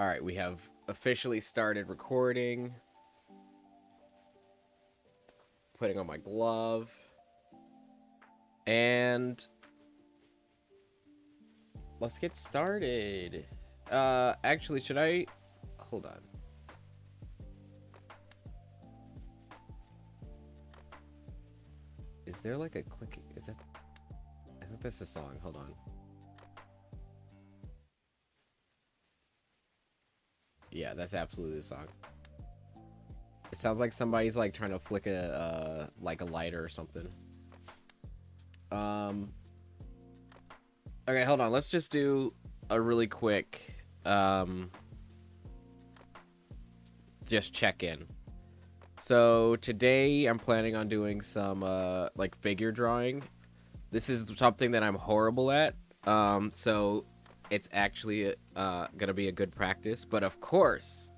All right, we have officially started recording. Putting on my glove. And let's get started. Actually, should I hold on? Is there like a clicking? Is that? I think that's a song. Hold on. Yeah, that's absolutely the song. It sounds like somebody's like trying to flick a like a lighter or something. Um. Okay, hold on. Let's just do a really quick just check in. So today I'm planning on doing some like figure drawing. This is something that I'm horrible at. So it's actually gonna be a good practice. But of course,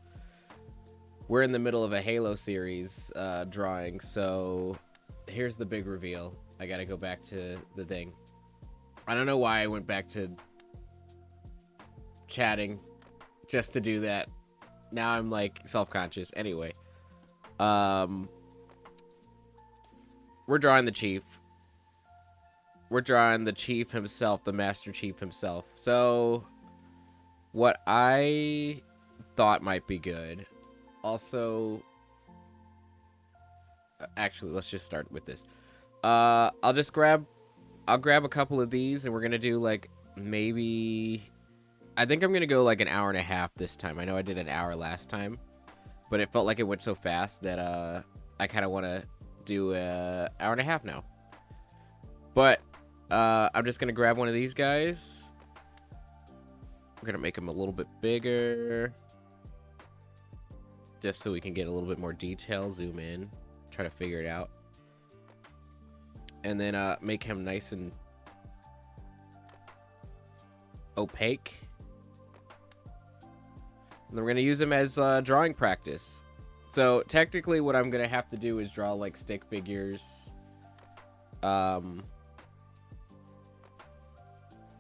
we're in the middle of a Halo series drawing. So here's the big reveal. I gotta go back to the thing. I don't know why I went back to chatting just to do that. Now I'm like self-conscious. Anyway, we're drawing the chief. We're drawing the chief himself, the Master Chief himself. So what I thought might be good. Also, actually, let's just start with this. I'll grab a couple of these, and we're gonna do like maybe. I think I'm gonna go like an hour and a half this time. I know I did an hour last time, but it felt like it went so fast that I kind of want to do a hour and a half now. But I'm just gonna grab one of these guys. We're gonna make him a little bit bigger, just so we can get a little bit more detail. Zoom in, try to figure it out, and then make him nice and opaque. And then we're gonna use him as drawing practice. So technically, what I'm gonna have to do is draw like stick figures.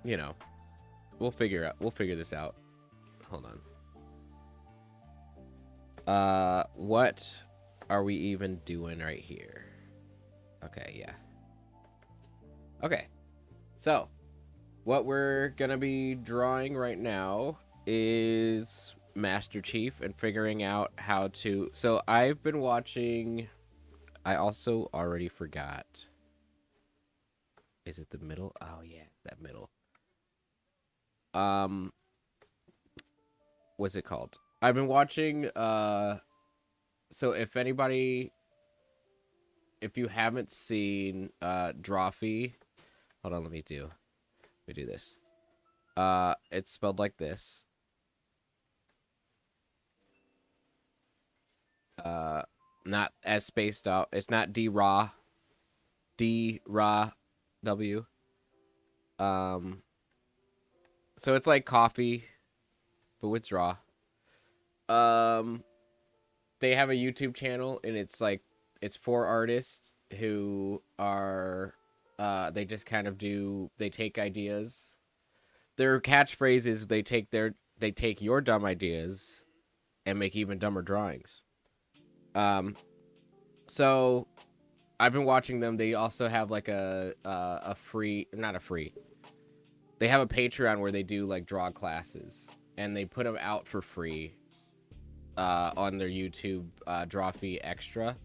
You know, we'll figure this out. Hold on. What are we even doing right here? Okay, yeah. Okay. So, what we're gonna be drawing right now is Master Chief and figuring out how to. So, I've been watching. I also already forgot. Is it the middle? Oh, yeah, it's that middle. What's it called? I've been watching so if you haven't seen Drawfee, hold on, let me do this. It's spelled like this. Not as spaced out. It's not D Raw W. So it's like coffee but with draw. Um they have a YouTube channel, and it's for artists who are they just kind of they take ideas. Their catchphrase is they take your dumb ideas and make even dumber drawings. So I've been watching them. They also have like a free, not a free. They have a Patreon where they do like draw classes, and they put them out for free on their YouTube Drawfee Extra.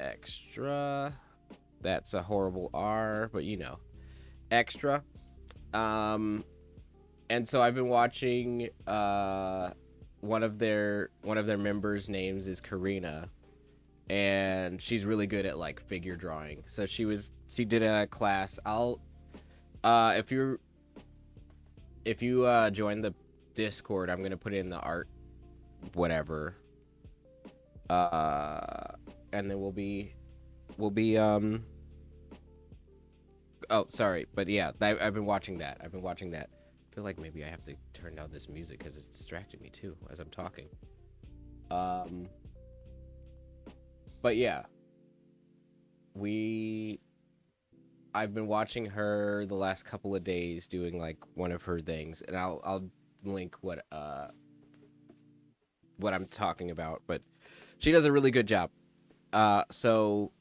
Extra. That's a horrible R, but you know, extra. And so I've been watching. One of their members' names is Karina, and she's really good at like figure drawing. So she did a class. I'll if you join the Discord, I'm gonna put in the art, whatever. And then we'll be oh, sorry, but yeah, I've been watching that. I feel like maybe I have to turn down this music because it's distracting me too as I'm talking. But yeah, we I've been watching her the last couple of days doing like one of her things, and I'll link what I'm talking about, but she does a really good job. So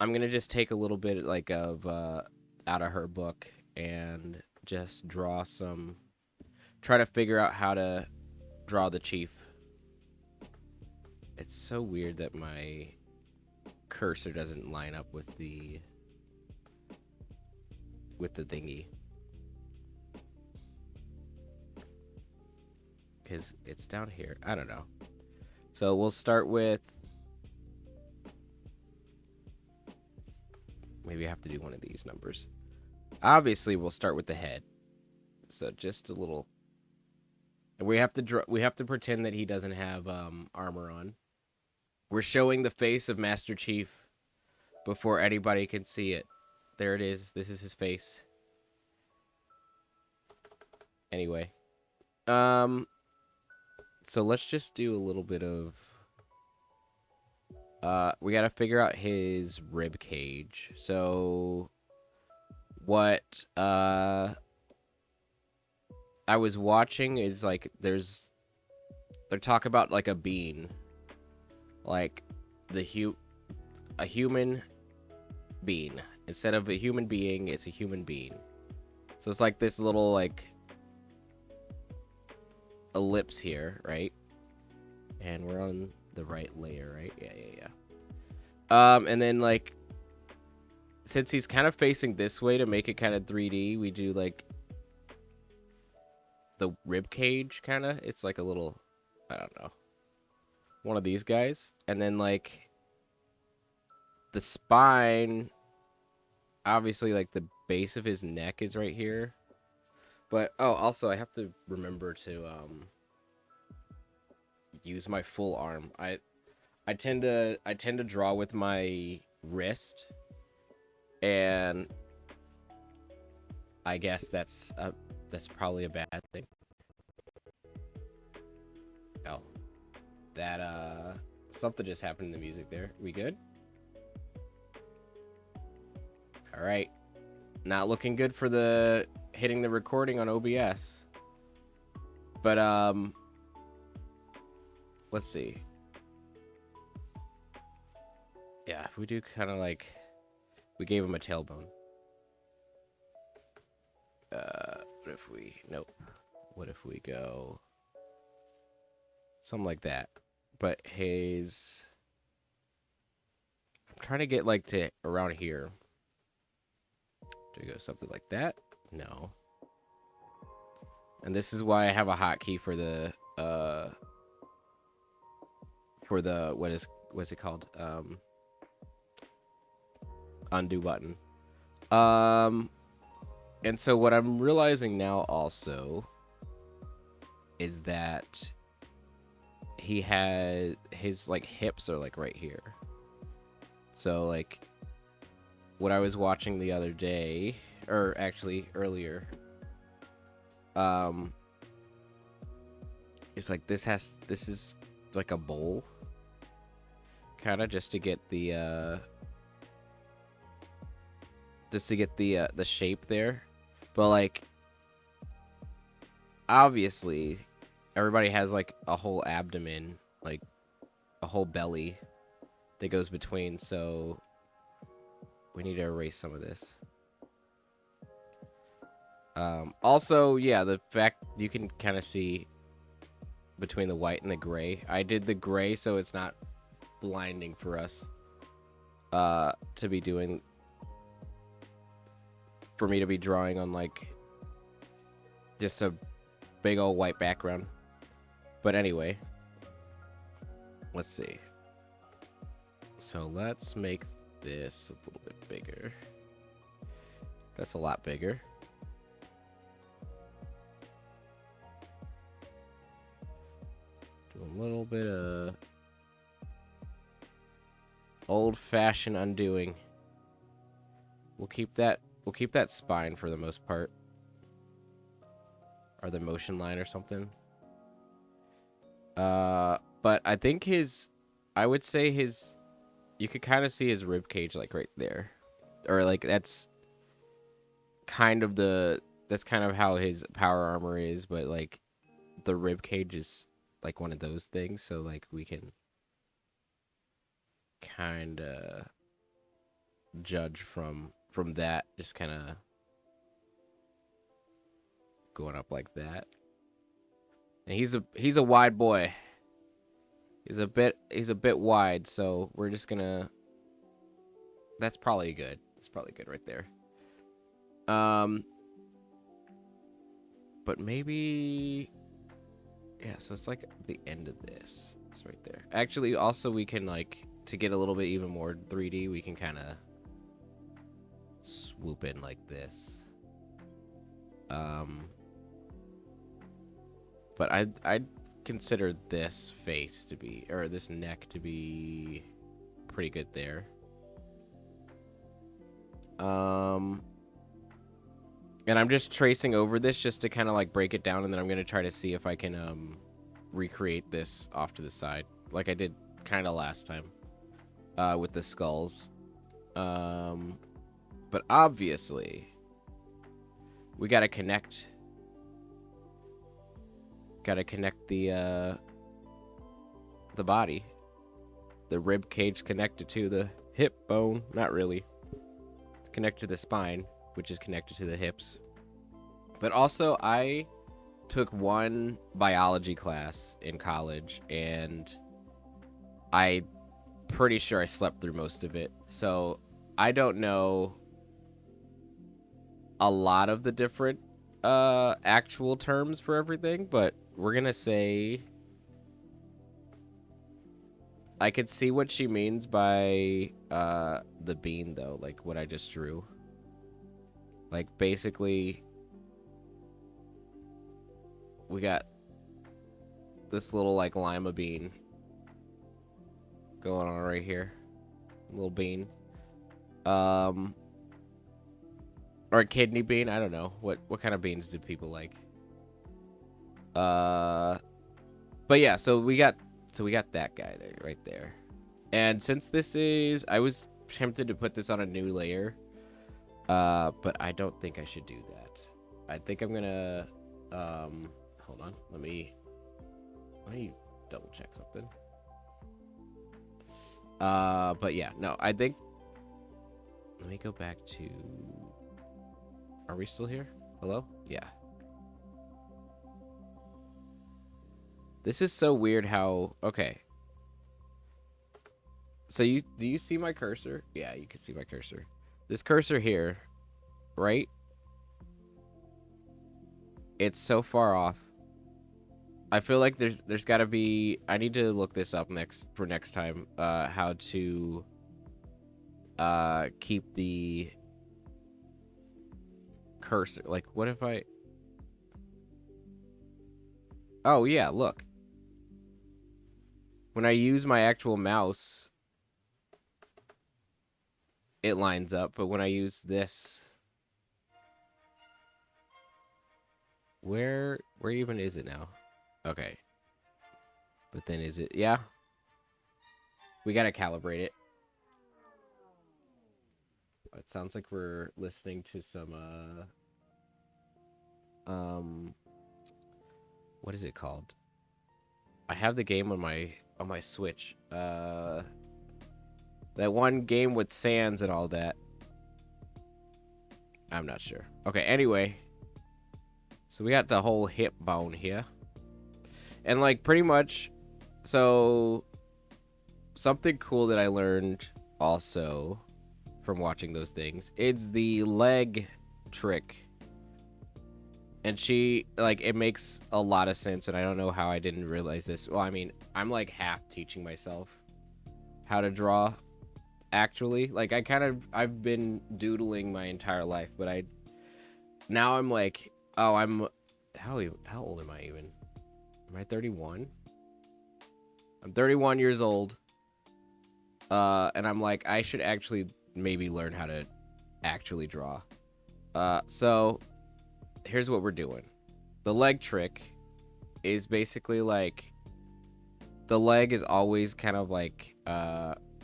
I'm gonna just take a little bit like of out of her book and just draw some, try to figure out how to draw the chief. It's so weird that my cursor doesn't line up with the thingy, because it's down here. I don't know. So we'll start with, maybe I have to do one of these numbers. Obviously, we'll start with the head. So just a little. We have to we have to pretend that he doesn't have armor on. We're showing the face of Master Chief before anybody can see it. There it is. This is his face. Anyway, so let's just do a little bit of. We gotta figure out his rib cage. So, what I was watching is like they're talking about like a bean, like a human bean. Instead of a human being, it's a human being. So it's like this little like ellipse here, right? And we're on the right layer, right? Yeah. And then like, since he's kind of facing this way to make it kind of 3D, we do like the rib cage kind of. It's like a little, I don't know, one of these guys. And then like the spine, obviously like the base of his neck is right here. But oh, also I have to remember to use my full arm. I tend to draw with my wrist, and I guess that's probably a bad thing. Oh, that something just happened in the music there. We good? All right. Not looking good for the hitting the recording on OBS. But let's see. Yeah, we do kind of like, we gave him a tailbone. What if we, nope. What if we go something like that? But his, I'm trying to get like to around here. Do we go something like that? No. And this is why I have a hotkey for the what's it called? Undo button. And so what I'm realizing now also is that he had his like hips are like right here. So like what I was watching the other day, or actually earlier, it's like this is like a bowl, kind of just to get the shape there. But like obviously everybody has like a whole abdomen, like a whole belly that goes between, so we need to erase some of this. Also, yeah, the fact you can kind of see between the white and the gray. I did the gray so it's not blinding for us to be doing, for me to be drawing on like just a big old white background. But anyway, let's see. So let's make this a little bit bigger. That's a lot bigger. Do a little bit of old-fashioned undoing. We'll keep that spine for the most part. Or the motion line or something. But I think I would say you could kind of see his rib cage like right there. or like that's kind of how his power armor is, but like the rib cage is like one of those things, so like we can kind of judge from that, just kind of going up like that. And he's a wide boy. He's a bit wide, so we're just gonna. That's probably good. That's probably good right there. But maybe, yeah. So it's like the end of this. It's right there. Actually, also we can like to get a little bit even more 3D. We can kind of swoop in like this. But I'd consider this face to be, or this neck to be pretty good there. And I'm just tracing over this just to kind of like break it down, and then I'm gonna try to see if I can recreate this off to the side like I did kind of last time with the skulls. But obviously we gotta connect the body. The rib cage connected to the hip bone. Not really. It's connected to the spine, which is connected to the hips. But also, I took one biology class in college, and I'm pretty sure I slept through most of it. So I don't know a lot of the different actual terms for everything, but we're gonna say I could see what she means by the bean, though, like what I just drew. Like basically we got this little like lima bean going on right here. Little bean. Or a kidney bean, I don't know. What kind of beans do people like? But yeah, so we got that guy there, right there. And since this is, I was tempted to put this on a new layer, but I don't think I should do that. I think I'm gonna, hold on, let me double check something. But yeah, no, I think, let me go back to, are we still here? Hello? Yeah. This is so weird how, okay. So do you see my cursor? Yeah, you can see my cursor. This cursor here, right? It's so far off. I feel like there's got to be, I need to look this up next time, how to keep the cursor. Like, what if I, oh yeah, look. When I use my actual mouse, it lines up, but when I use this, where even is it now? Okay. But then is it, yeah? We gotta calibrate it. It sounds like we're listening to some, what is it called? I have the game on my Switch. That one game with sands and all that. I'm not sure. Okay, anyway. So we got the whole hip bone here. And like pretty much, so something cool that I learned also from watching those things, it's the leg trick. And she, like, it makes a lot of sense, and I don't know how I didn't realize this. Well, I mean, I'm like half teaching myself how to draw, actually. Like, I've been doodling my entire life, but now I'm like, oh, how old am I even? Am I 31? I'm 31 years old. And I'm like, I should actually maybe learn how to actually draw. So here's what we're doing. The leg trick is basically like, the leg is always kind of like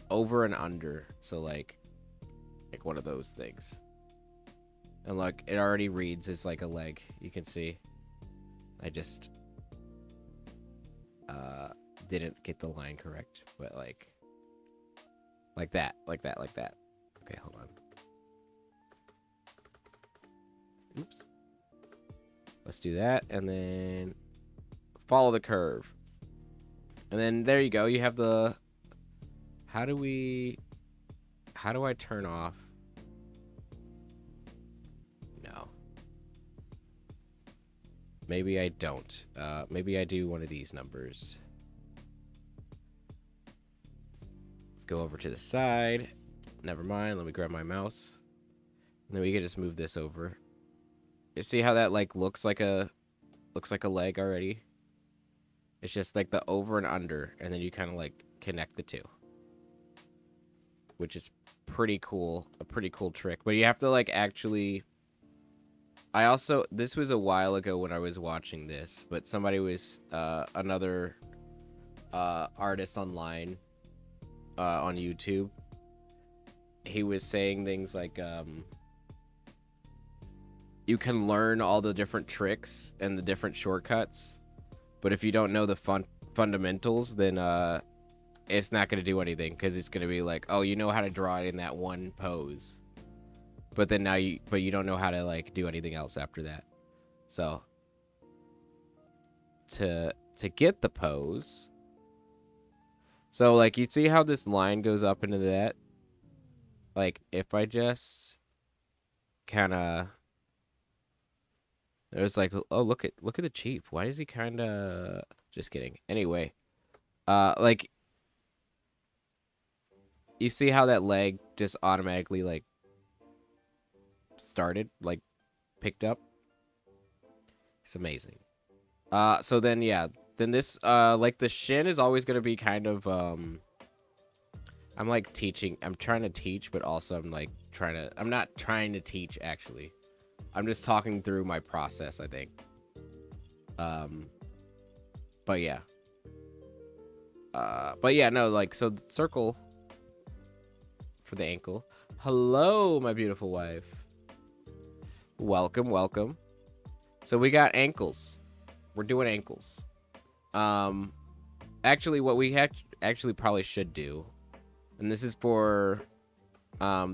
over and under. So like like one of those things. And look, it already reads as like a leg. You can see. I just didn't get the line correct, but like that. Okay, hold on. Oops. Let's do that, and then follow the curve. And then there you go. You have the... How do I turn off? No. Maybe I don't. Maybe I do one of these numbers. Let's go over to the side. Never mind. Let me grab my mouse. And then we can just move this over. You see how that like looks like a leg already? It's just like the over and under, and then you kind of like connect the two, which is pretty cool. A pretty cool trick. But you have to like actually... this was a while ago when I was watching this, but somebody was another artist online on YouTube. He was saying things like you can learn all the different tricks and the different shortcuts, but if you don't know the fundamentals, then it's not going to do anything, because it's going to be like, oh, you know how to draw it in that one pose, but then you don't know how to like do anything else after that. So to get the pose, so like you see how this line goes up into that? Like if I just kind of... It was like, oh, look at the chief. Why is he kind of... Just kidding. Anyway, like, you see how that leg just automatically like started, like picked up? It's amazing. So then yeah, then this like the shin is always gonna be kind of I'm like teaching. I'm trying to teach, but also I'm like I'm not trying to teach actually. I'm just talking through my process, I think. But yeah. No, like, so the circle for the ankle. Hello, my beautiful wife. Welcome, welcome. So we got ankles. We're doing ankles. Actually, what we actually probably should do, and this is for,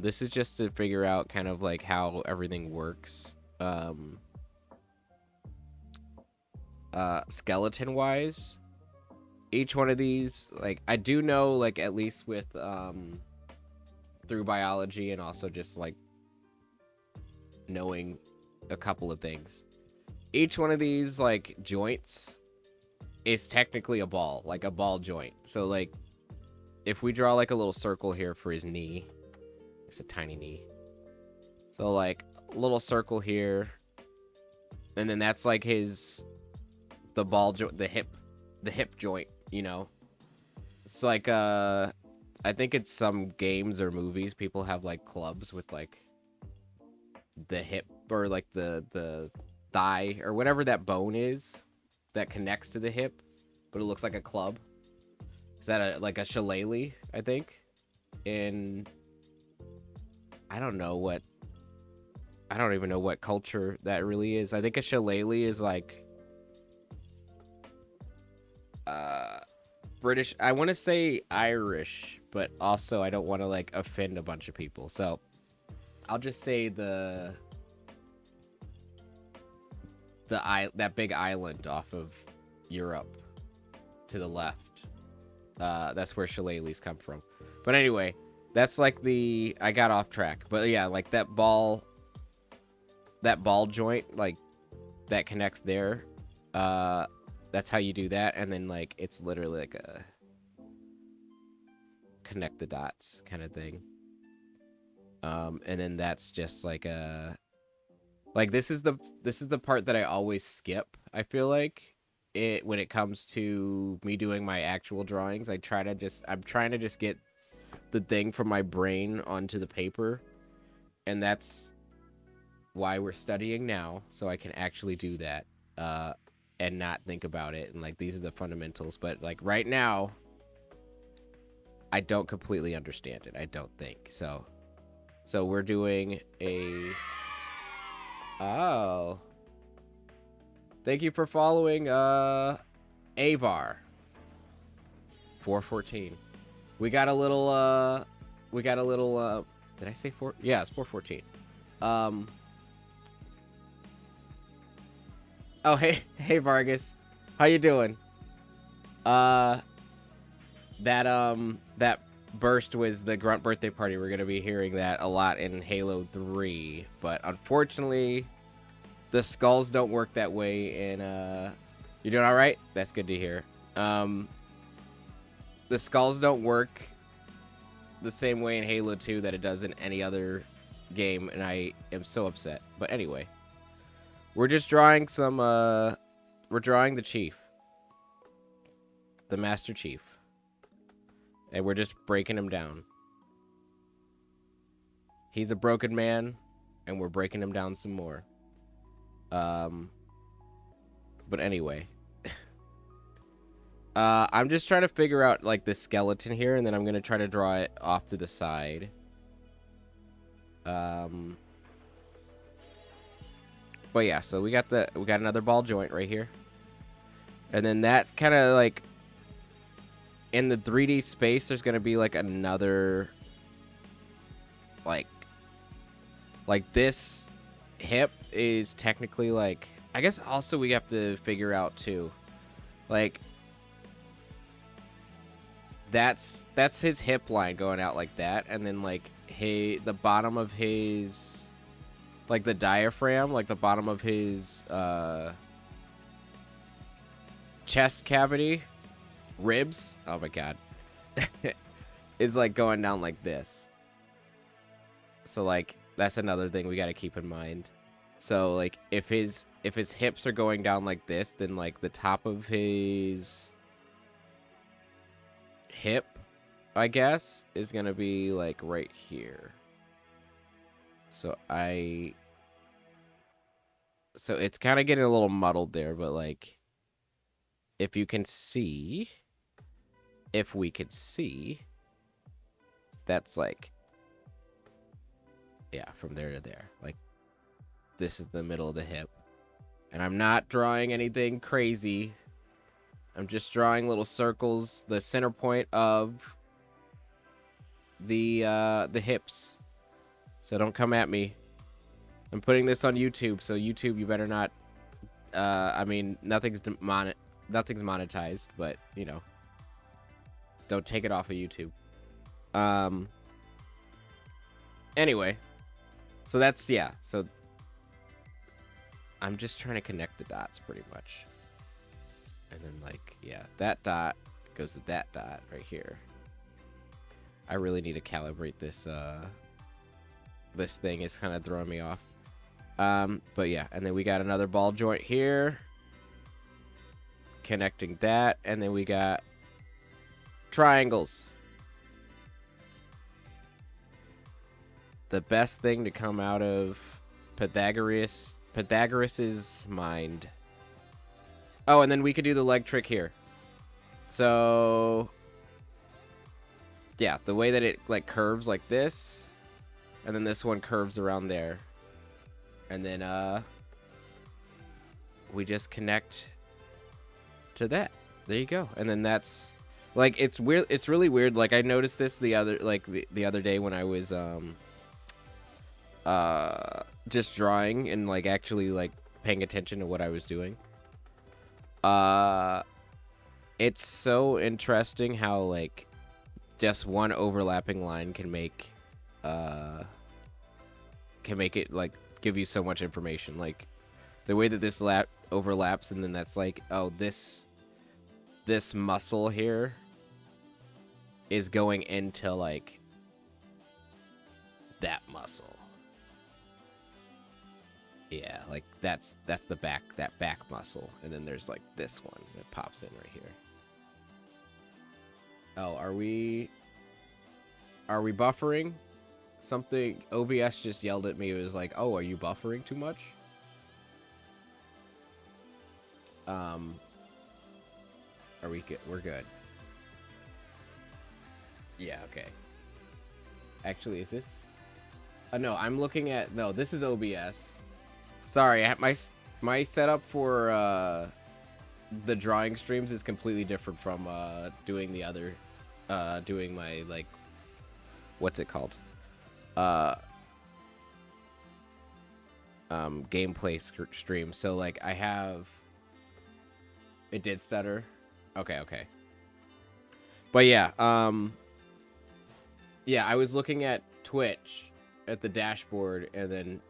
this is just to figure out kind of like how everything works, skeleton wise. Each one of these, like, I do know, like, at least with, through biology and also just, like, knowing a couple of things. Each one of these, like, joints is technically a ball, like a ball joint. So, like, if we draw, like, a little circle here for his knee, it's a tiny knee. So, like, a little circle here, and then that's, like, the ball joint, the hip joint. You know, it's like I think it's some games or movies, people have like clubs with like the hip or like the thigh or whatever that bone is that connects to the hip, but it looks like a club. Is that like a shillelagh, I think? And I don't even know what culture that really is. I think a shillelagh is like British. I want to say Irish, but also I don't want to like offend a bunch of people, so I'll just say that big island off of Europe to the left. That's where shillelaghs come from. But anyway, that's like I got off track, but yeah, like that ball joint, like that connects there. That's how you do that, and then like it's literally like a connect the dots kind of thing. And then that's just like this is the part that I always skip. I feel like when it comes to me doing my actual drawings. I'm trying to just get the thing from my brain onto the paper, and that's why we're studying now, so I can actually do that. And not think about it, and like these are the fundamentals, but like right now I don't completely understand it, I don't think so. So we're doing a... Oh. Thank you for following, Avar. 414. We got a little, did I say 4? Yeah, it's 414. Oh, hey, Vargas. How you doing? That burst was the Grunt birthday party. We're gonna be hearing that a lot in Halo 3, but unfortunately, the skulls don't work that way. And you doing all right? That's good to hear. The skulls don't work the same way in Halo 2 that it does in any other game, and I am so upset. But anyway, we're just drawing some. We're drawing the Chief, the Master Chief. And we're just breaking him down. He's a broken man, and we're breaking him down some more. But anyway. I'm just trying to figure out, like, the skeleton here, and then I'm gonna try to draw it off to the side. But yeah, so we got another ball joint right here. And then that kind of, like, in the 3D space, there's gonna be like another, like this hip is technically, like, I guess also we have to figure out too, like, that's his hip line going out like that, and then like the bottom of his, like, the diaphragm, like the bottom of his chest cavity, ribs, oh my god, is like going down like this. So like that's another thing we got to keep in mind. So like if his hips are going down like this, then like the top of his hip, I guess, is gonna be like right here. So it's kind of getting a little muddled there, but like if we could see, that's like, yeah, from there to there. Like, this is the middle of the hip. And I'm not drawing anything crazy. I'm just drawing little circles, the center point of the hips. So don't come at me. I'm putting this on YouTube, so YouTube, you better not, I mean, nothing's monetized, but, you know, don't take it off of YouTube. Anyway, so that's, yeah, so I'm just trying to connect the dots pretty much. And then, like, yeah, that dot goes to that dot right here. I really need to calibrate this, this thing is kind of throwing me off. But yeah, and then we got another ball joint here, connecting that, and then we got triangles. The best thing to come out of Pythagoras's mind. Oh, and then we could do the leg trick here. So yeah, the way that it like curves like this, and then this one curves around there, and then we just connect to that. There you go. And then that's like, it's weird, it's really weird. Like, I noticed this the other day when I was just drawing and like actually like paying attention to what I was doing. It's so interesting how like just one overlapping line can make it like give you so much information. Like the way that this overlaps, and then that's like, oh, this muscle here is going into like that muscle. Yeah, like that's the back muscle, and then there's like this one that pops in right here. Oh, are we buffering? Something OBS just yelled at me. It was like, "Oh, are you buffering too much?" Are we good? We're good. Yeah, okay. Actually, is this? No, I'm looking at no. This is OBS. Sorry, my setup for the drawing streams is completely different from doing the other, doing my like, what's it called? Uh, gameplay stream. So like I have. It did stutter. Okay, okay. But yeah, yeah, I was looking at Twitch at the dashboard and then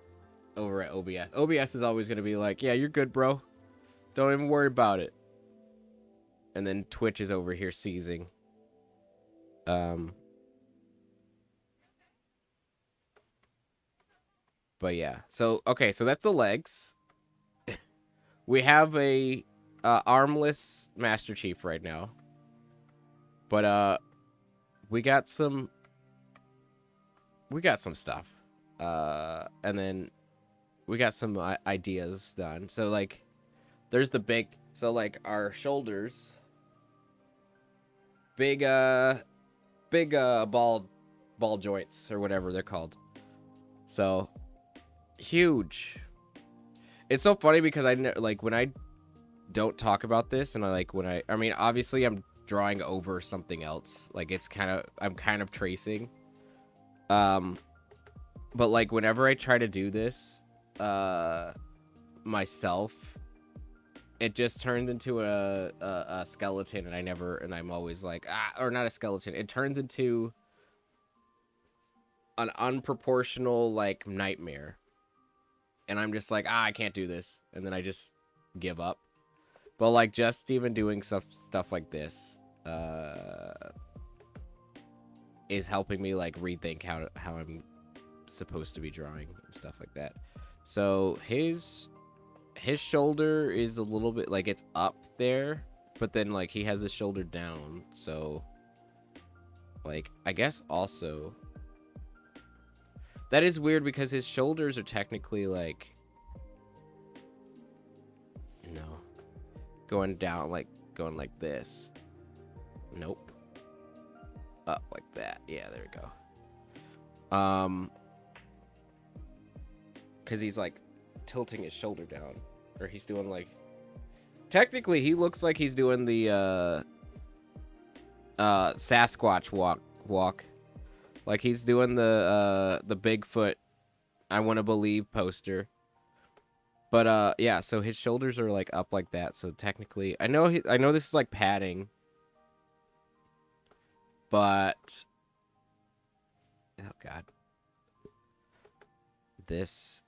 over at OBS. OBS is always going to be like, yeah, you're good, bro. Don't even worry about it. And then Twitch is over here seizing. But yeah. So, okay, so that's the legs. We have a armless Master Chief right now. But we got some stuff. And then we got some ideas done. So like there's the big, so like our shoulders, big ball joints or whatever they're called. So huge. It's so funny because I like when I don't talk about this and I mean obviously I'm drawing over something else. Like it's I'm kind of tracing. But like whenever I try to do this myself, it just turns into a skeleton, and I'm always like, or not a skeleton. It turns into an unproportional like nightmare, and I'm just like, I can't do this, and then I just give up. But like just even doing stuff like this is helping me like rethink how I'm supposed to be drawing and stuff like that. So his shoulder is a little bit like it's up there, but then like he has his shoulder down. So like I guess also that is weird because his shoulders are technically like, you know, going down, like going like this. Nope. Up like that. Yeah, there we go. Because he's like tilting his shoulder down, or he's doing like, technically he looks like he's doing the Sasquatch walk, like he's doing the Bigfoot I Want to Believe poster. But yeah, so his shoulders are like up like that, so technically I know this is like padding, but oh god, this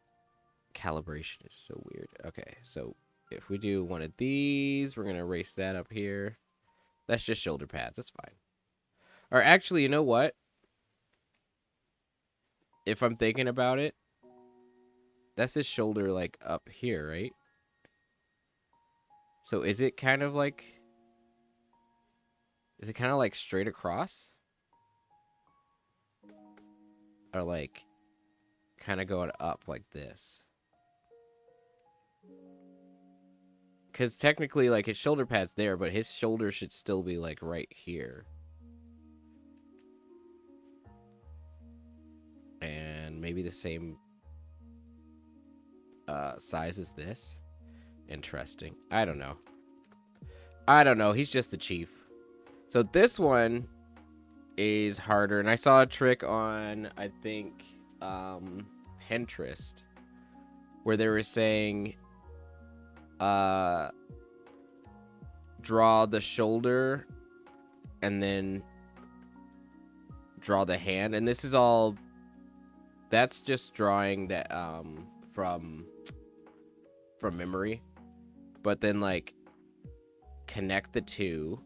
calibration is so weird. Okay, so if we do one of these, we're gonna erase that up here. That's just shoulder pads. That's fine. Or actually, you know what? If I'm thinking about it, that's his shoulder like up here, right? So is it kind of like straight across? Or like kind of going up like this? Because technically, like, his shoulder pad's there, but his shoulder should still be, like, right here. And maybe the same size as this. Interesting. I don't know. He's just the chief. So this one is harder. And I saw a trick on, I think, Pinterest, where they were saying, draw the shoulder and then draw the hand. And this is all, that's just drawing that from memory, but then like connect the two,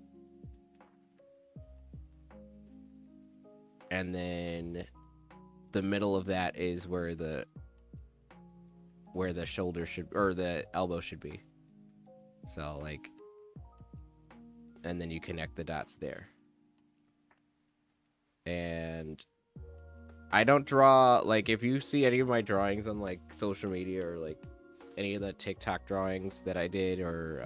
and then the middle of that is where the shoulder should, or the elbow should be. So like, and then you connect the dots there. And I don't draw, like, if you see any of my drawings on like social media or like any of the TikTok drawings that I did, or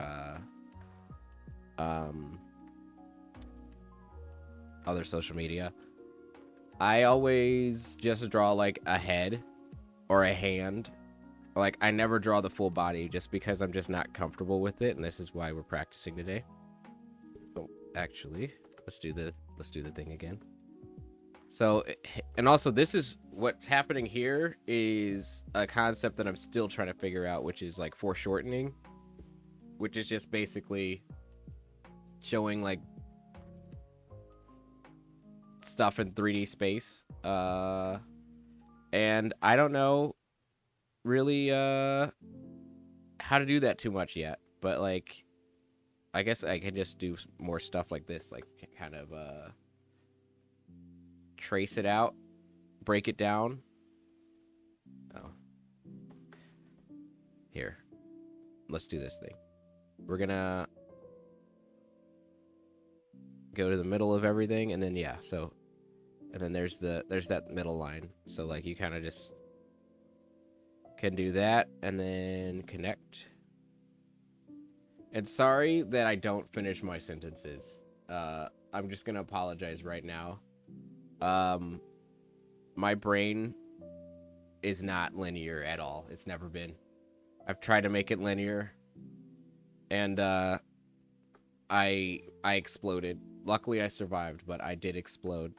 other social media, I always just draw like a head or a hand. Like I never draw the full body just because I'm just not comfortable with it, and this is why we're practicing today. Oh, actually, let's do the thing again. So, and also this is what's happening here is a concept that I'm still trying to figure out, which is like foreshortening, which is just basically showing like stuff in 3D space. And I don't know really how to do that too much yet, but like I guess I can just do more stuff like this, like kind of trace it out, break it down. Oh. Here. Let's do this thing. We're gonna go to the middle of everything, and then yeah, so and then there's that middle line. So like you kind of just can do that and then connect. And sorry that I don't finish my sentences. I'm just gonna apologize right now. My brain is not linear at all. It's never been. I've tried to make it linear, and I exploded. Luckily, I survived, but I did explode,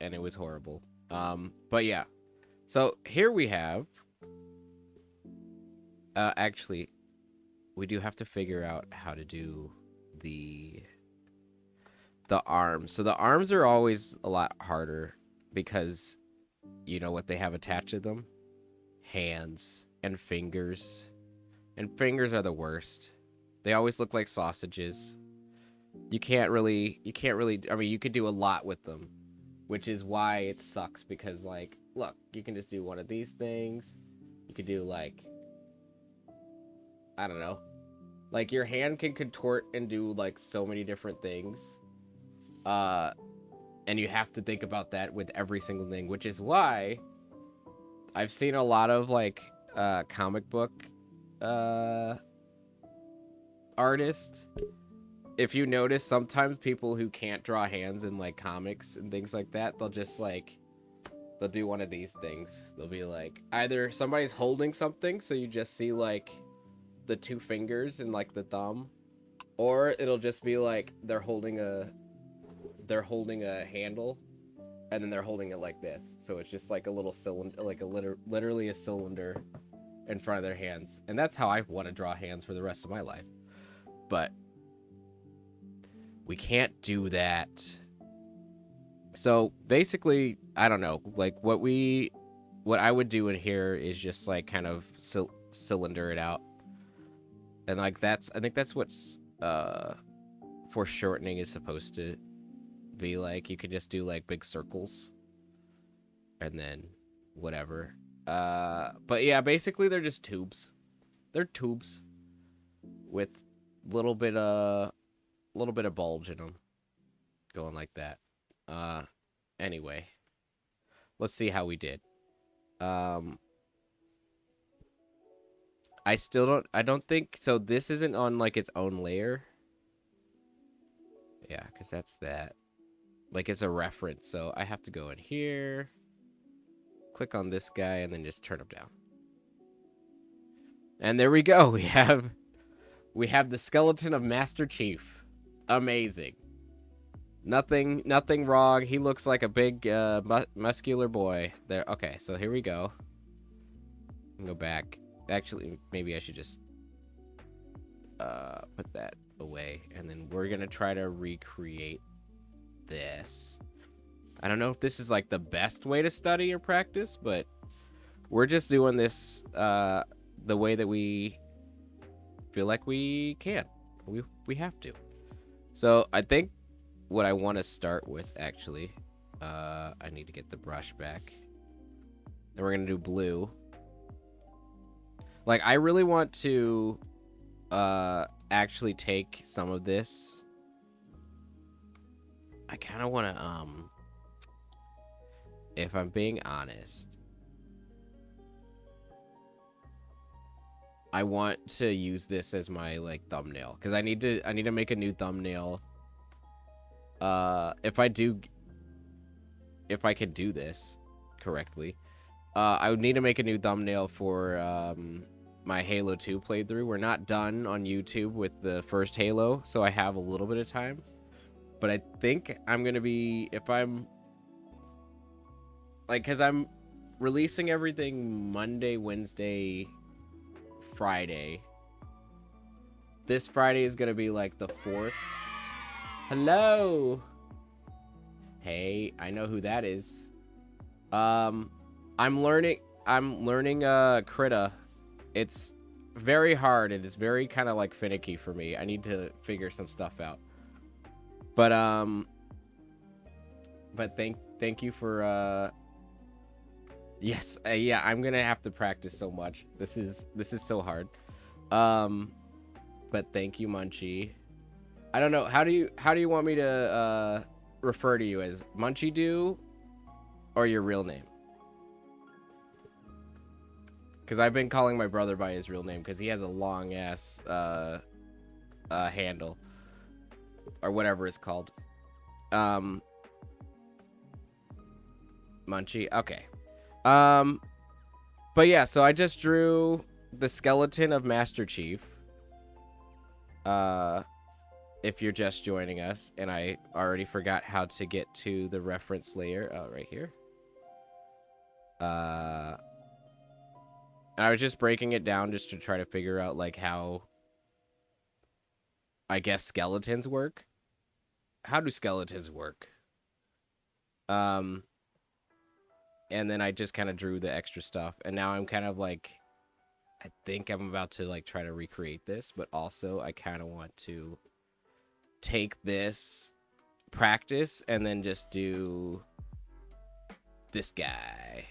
and it was horrible. But yeah. So here we have. Actually, we do have to figure out how to do the arms. So the arms are always a lot harder because you know what they have attached to them? Hands and fingers. And fingers are the worst. They always look like sausages. You can't really I mean, you could do a lot with them, which is why it sucks because like, look, you can just do one of these things. You could do like I don't know. Like your hand can contort and do like so many different things. And you have to think about that with every single thing, which is why I've seen a lot of like comic book artists. If you notice, sometimes people who can't draw hands in like comics and things like that, they'll just like they'll do one of these things. They'll be like either somebody's holding something, so you just see like the two fingers and like the thumb, or it'll just be like they're holding a handle, and then they're holding it like this. So it's just like a little cylinder, like literally a cylinder in front of their hands. And that's how I want to draw hands for the rest of my life. But we can't do that. So basically, I don't know. Like what I would do in here is just like kind of cylinder it out. And like I think that's what's foreshortening is supposed to be like. You could just do like big circles and then whatever. But yeah, basically they're just tubes. They're tubes with little bit of bulge in them, going like that. Anyway, let's see how we did. I don't think so. This isn't on like its own layer. Yeah, because that's that. Like it's a reference, so I have to go in here, click on this guy, and then just turn him down. And there we go. We have the skeleton of Master Chief. Amazing. Nothing wrong. He looks like a big muscular boy. There. Okay, so here we go. Go back. Actually, maybe I should just put that away, and then we're gonna try to recreate this. I don't know if this is like the best way to study or practice, but we're just doing this the way that we feel like we can. We have to. So I think what I want to start with, actually, I need to get the brush back. Then we're gonna do blue. Like I really want to actually take some of this. I kind of want to if I'm being honest, I want to use this as my like thumbnail because I need to make a new thumbnail. If I do if I could do this correctly. I would need to make a new thumbnail for my Halo 2 playthrough. We're not done on YouTube with the first Halo, so I have a little bit of time. But I think I'm going to be, if I'm, like, because I'm releasing everything Monday, Wednesday, Friday. This Friday is going to be, like, the 4th. Hello! Hey, I know who that is. I'm learning Krita. It's very hard and it's very kind of like finicky for me. I need to figure some stuff out. But thank you for yes, yeah, I'm going to have to practice so much. This is so hard. But thank you, Munchie. I don't know, how do you want me to refer to you, as Munchie Do or your real name? Because I've been calling my brother by his real name because he has a long ass handle or whatever it's called. Munchie. Okay. But yeah, so I just drew the skeleton of Master Chief. If you're just joining us, and I already forgot how to get to the reference layer. Oh, right here. I was just breaking it down just to try to figure out, like, how, I guess, skeletons work. How do skeletons work? And then I just kind of drew the extra stuff. And now I'm kind of, like, I think I'm about to, like, try to recreate this. But also, I kind of want to take this practice and then just do this guy.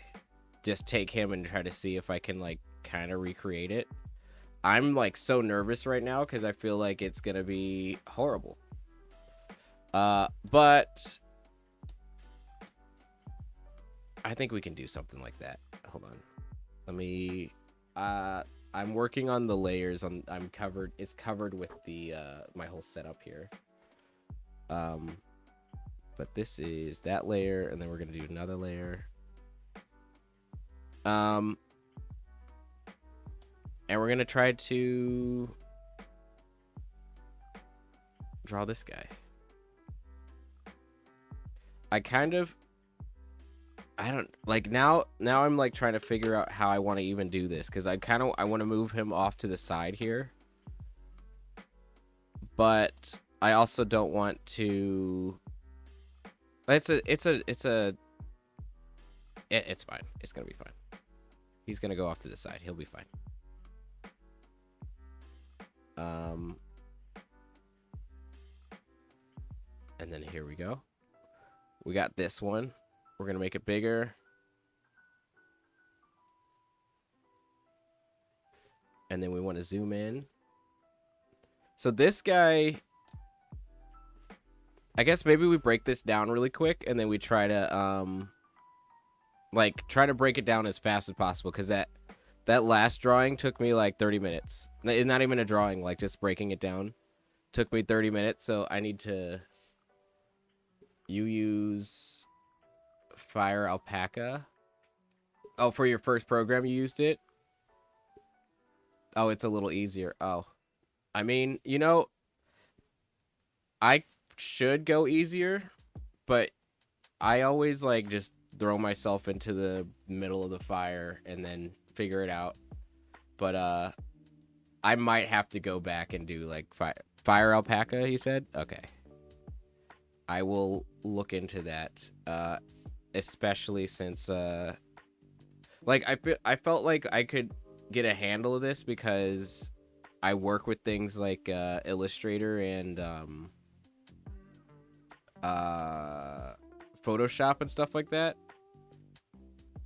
Just take him and try to see if I can, like, kind of recreate it. I'm, like, so nervous right now because I feel like it's gonna be horrible. But I think we can do something like that. Hold on. Let me, I'm working on the layers on, it's covered with the, my whole setup here. But this is that layer, and then we're gonna do another layer. And we're gonna try to draw this guy. I don't like now I'm like trying to figure out how I want to even do this, because I want to move him off to the side here, but I also don't want to. It's fine. It's gonna be fine. He's gonna go off to the side. He'll be fine. And then here we go. We got this one. We're gonna make it bigger. And then we want to zoom in. So this guy, I guess maybe we break this down really quick and then we try to try to break it down as fast as possible, because that last drawing took me like 30 minutes. It's not even a drawing, like just breaking it down took me 30 minutes. So I need to, you use Fire Alpaca. Oh, for your first program you used it? Oh, it's a little easier. Oh, I mean, you know, I should go easier, but I always like just throw myself into the middle of the fire and then figure it out. But I might have to go back and do like Fire Alpaca, he said? Okay. I will look into that, especially since like I felt like I could get a handle of this because I work with things like Illustrator and Photoshop and stuff like that.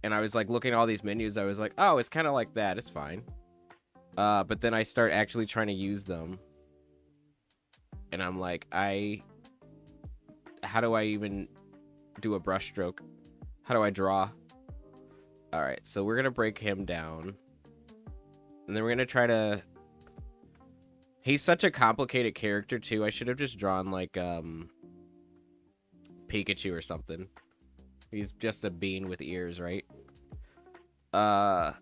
And I was like looking at all these menus, I was like, oh, it's kind of like that, it's fine. But then I start actually trying to use them, and I'm like, how do I even do a brush stroke? How do I draw? All right, so we're gonna break him down, and then we're gonna try to. He's such a complicated character too. I should have just drawn like Pikachu or something. He's just a bean with ears, right? Uh,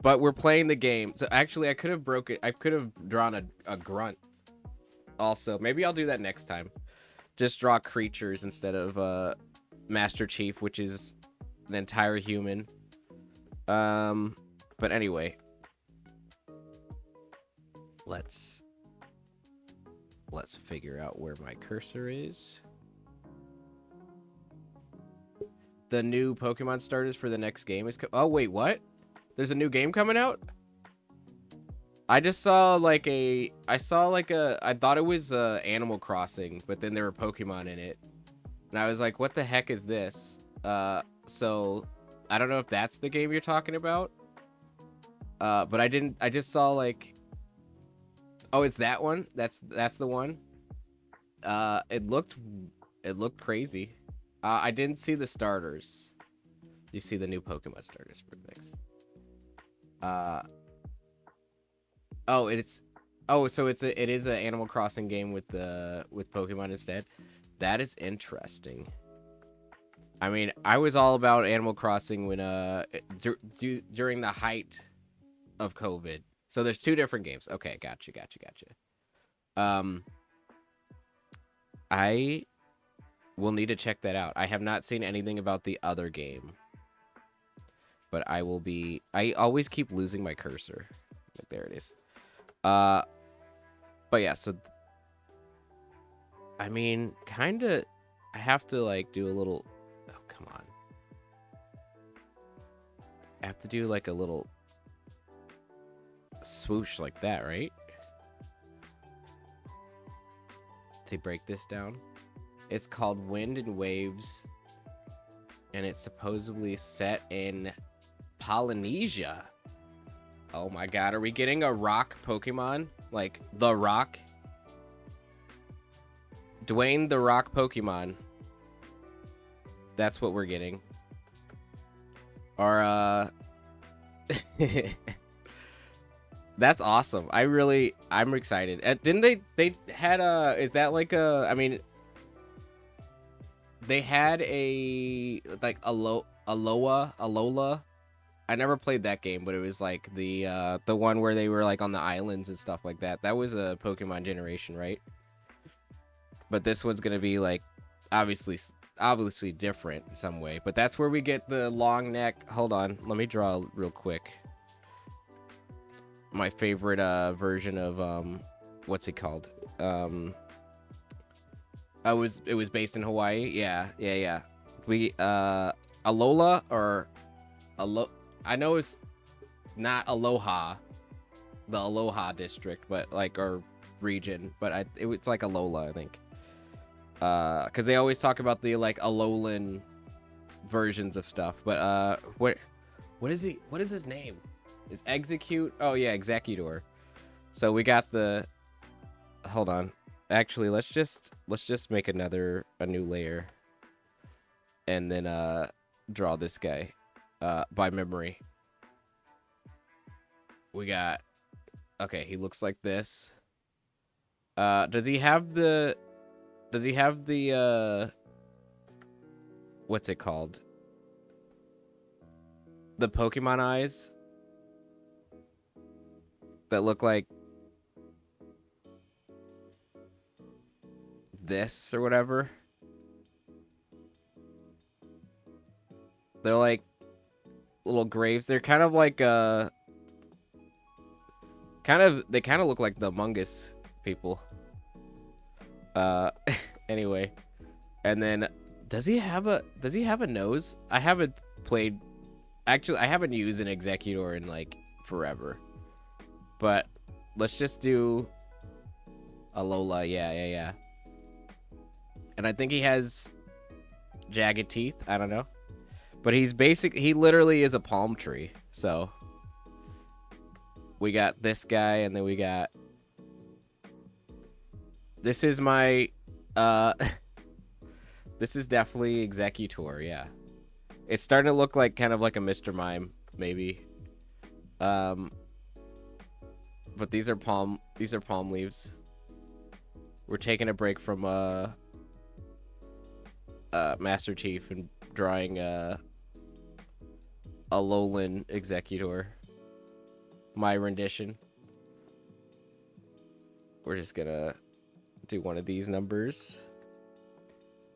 but we're playing the game. So actually, I could have I could have drawn a grunt. Also, maybe I'll do that next time. Just draw creatures instead of Master Chief, which is an entire human. But anyway, let's figure out where my cursor is. The new Pokemon starters for the next game is oh wait, what? There's a new game coming out? I just saw like I thought it was Animal Crossing, but then there were Pokemon in it. And I was like, what the heck is this? So I don't know if that's the game you're talking about. But I just saw like, oh, it's that one? That's the one? It looked crazy. I didn't see the starters. You see the new Pokemon starters for next. Oh, so it is an Animal Crossing game with Pokemon instead. That is interesting. I mean, I was all about Animal Crossing when during the height of COVID. So there's two different games. Okay, gotcha. I will need to check that out. I have not seen anything about the other game. But I always keep losing my cursor. Like, there it is. But yeah, so I mean, kind of I have to like do a little, oh, come on. I have to do like a little swoosh like that, right? To break this down. It's called Wind and Waves, and it's supposedly set in Polynesia. Oh my god, are we getting a rock Pokemon? Like, The Rock? Dwayne The Rock Pokemon. That's what we're getting. Or, that's awesome. I'm excited. Didn't they had is that like I mean, they had a, like, Alola. I never played that game, but it was like the one where they were like on the islands and stuff like that. That was a Pokemon generation, right? But this one's gonna be like obviously different in some way. But that's where we get the long neck. Hold on, let me draw real quick. My favorite version of what's it called? It was based in Hawaii. Yeah. We Alola or I know it's not Aloha, the Aloha district, but like, or region, but it's like Alola, I think. Because they always talk about the like Alolan versions of stuff. But what is he? What is his name? Is Execute? Oh yeah, Executor. So we got the. Hold on. Actually, let's just make a new layer, and then draw this guy by memory. We got. Okay, he looks like this. Does he have the what's it called? The Pokemon eyes that look like this or whatever. They're like little graves. They're kind of like they kind of look like the Among Us people. Anyway, and then does he have a nose? I haven't played. Actually, I haven't used an Executor in like forever. But let's just do Alola. Yeah. And I think he has jagged teeth. I don't know. But he literally is a palm tree. So we got this guy, and then we got. This is my this is definitely Executor, yeah. It's starting to look like kind of like a Mr. Mime, maybe. But these are palm leaves. We're taking a break from Master Chief and drawing Alolan Executor. My rendition. We're just gonna do one of these numbers.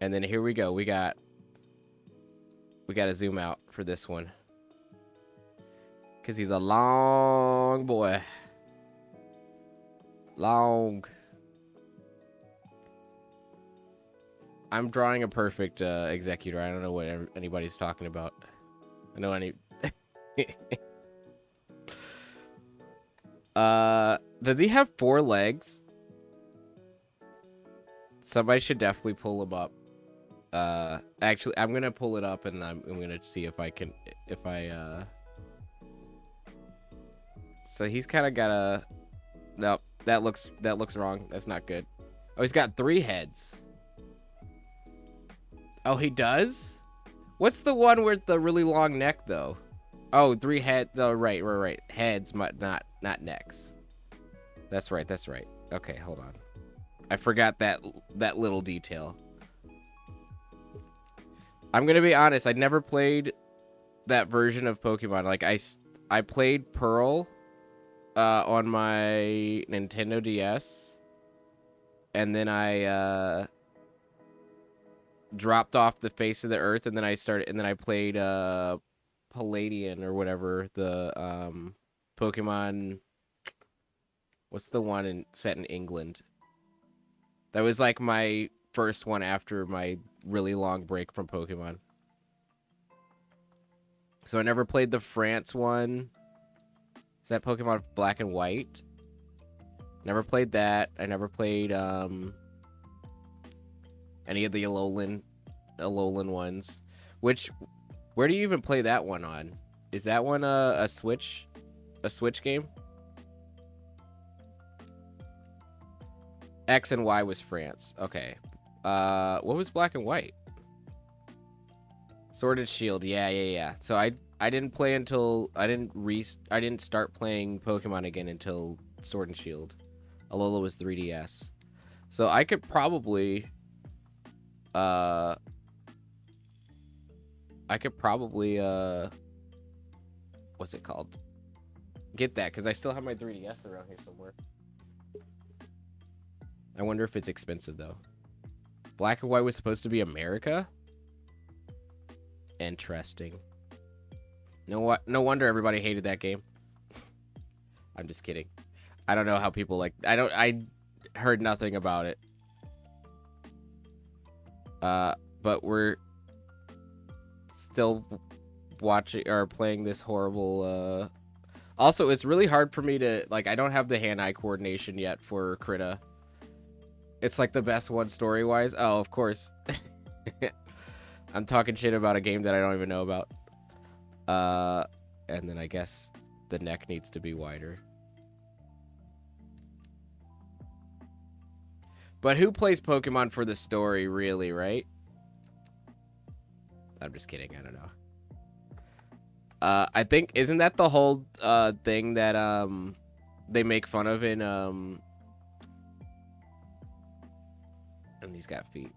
And then here we go. We gotta zoom out for this one. Cause he's a long boy. Long. I'm drawing a perfect Executor. I don't know what anybody's talking about. I know any. Does he have 4 legs? Somebody should definitely pull him up. Actually, I'm gonna pull it up and I'm gonna see if I can, So he's kind of got a. Nope, that looks wrong. That's not good. Oh, he's got 3 heads. Oh, he does? What's the one with the really long neck though? Oh, 3 head. Oh, right. Heads, not necks. That's right. Okay, hold on. I forgot that little detail. I'm gonna be honest. I never played that version of Pokemon. Like I played Pearl on my Nintendo DS, and then I dropped off the face of the earth, and then I played Palladian or whatever, the Pokemon. What's the one set in England? That was like my first one after my really long break from Pokemon. So I never played the France one. Is that Pokemon Black and White? Never played that. I never played any of the Alolan ones. Where do you even play that one on? Is that one a Switch game? X and Y was France. Okay. What was Black and White? Sword and Shield. Yeah. So I didn't play until I didn't start playing Pokemon again until Sword and Shield. Alola was 3DS. So I could probably what's it called? Get that, because I still have my 3DS around here somewhere. I wonder if it's expensive though. Black and White was supposed to be America? Interesting. No wonder everybody hated that game. I'm just kidding. I don't know how people like. I heard nothing about it. But we're still watching or playing this horrible. Also, it's really hard for me to like. I don't have the hand-eye coordination yet for Krita. It's like the best one story-wise. Oh, of course. I'm talking shit about a game that I don't even know about. And then I guess the neck needs to be wider. But who plays Pokemon for the story, really, right? I'm just kidding. I don't know. I think, isn't that the whole thing that they make fun of in and he's got feet.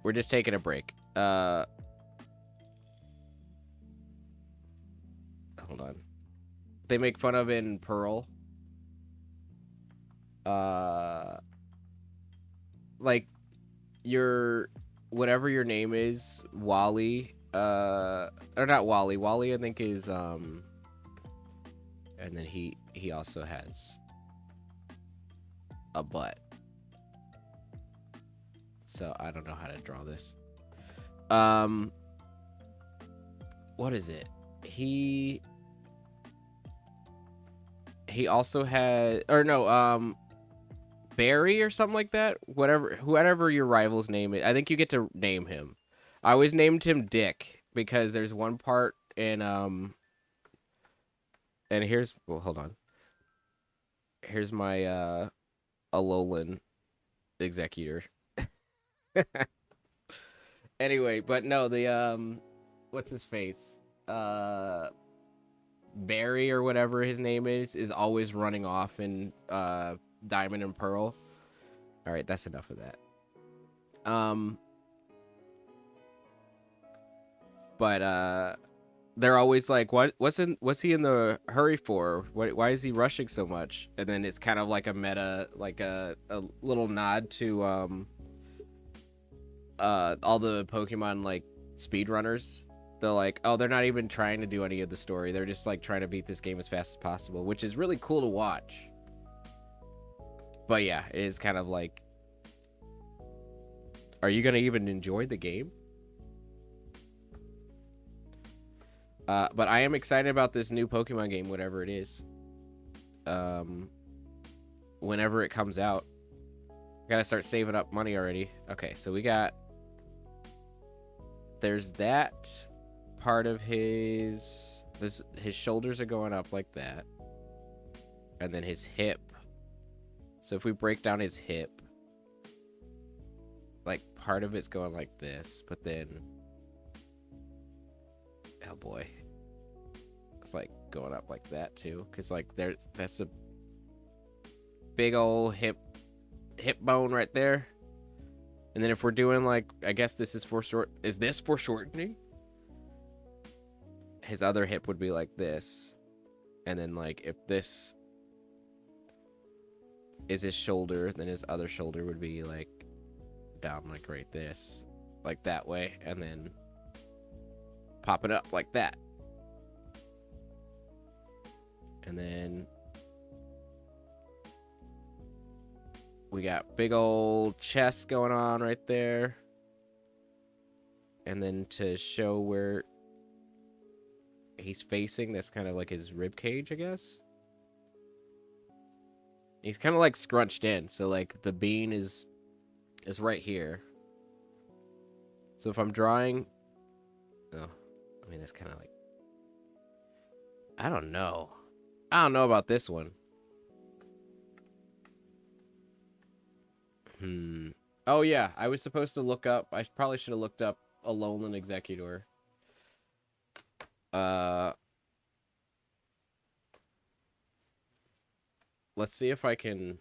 We're just taking a break. Hold on. They make fun of in Pearl. Like your whatever your name is, Wally. Or not Wally. Wally, I think is and then he also has a butt. So I don't know how to draw this. What is it? He also had, or no, Barry or something like that. Whatever your rival's name is, I think you get to name him. I always named him Dick because there's one part in and here's, well, hold on. Here's my Alolan Executor. Anyway, but no, the what's his face? Barry or whatever his name is always running off in Diamond and Pearl. All right, that's enough of that. Um, but they're always like, what's he in the hurry for? Why is he rushing so much? And then it's kind of like a meta, like a little nod to all the Pokemon like speedrunners. They're like, oh, they're not even trying to do any of the story. They're just like trying to beat this game as fast as possible, which is really cool to watch. But yeah, it is kind of like, are you gonna even enjoy the game? But I am excited about this new Pokemon game, whatever it is. Whenever it comes out, I gotta start saving up money already. Okay, so we got. There's that part of his. His shoulders are going up like that, and then his hip. So if we break down his hip, like part of it's going like this, but then, oh boy, it's like going up like that too, because like that's a big old hip bone right there. And then if we're doing like, I guess this is for short. Is this for shortening? His other hip would be like this, and then like if this is his shoulder, then his other shoulder would be like down like right this, like that way, and then pop it up like that. And then we got big old chest going on right there. And then to show where he's facing, that's kind of like his rib cage, I guess. He's kind of like scrunched in, so like the bean is right here. So if I'm drawing, oh, I mean that's kind of like, I don't know about this one. Oh yeah, I was supposed to look up. I probably should have looked up Alolan Exeggutor. Let's see if I can.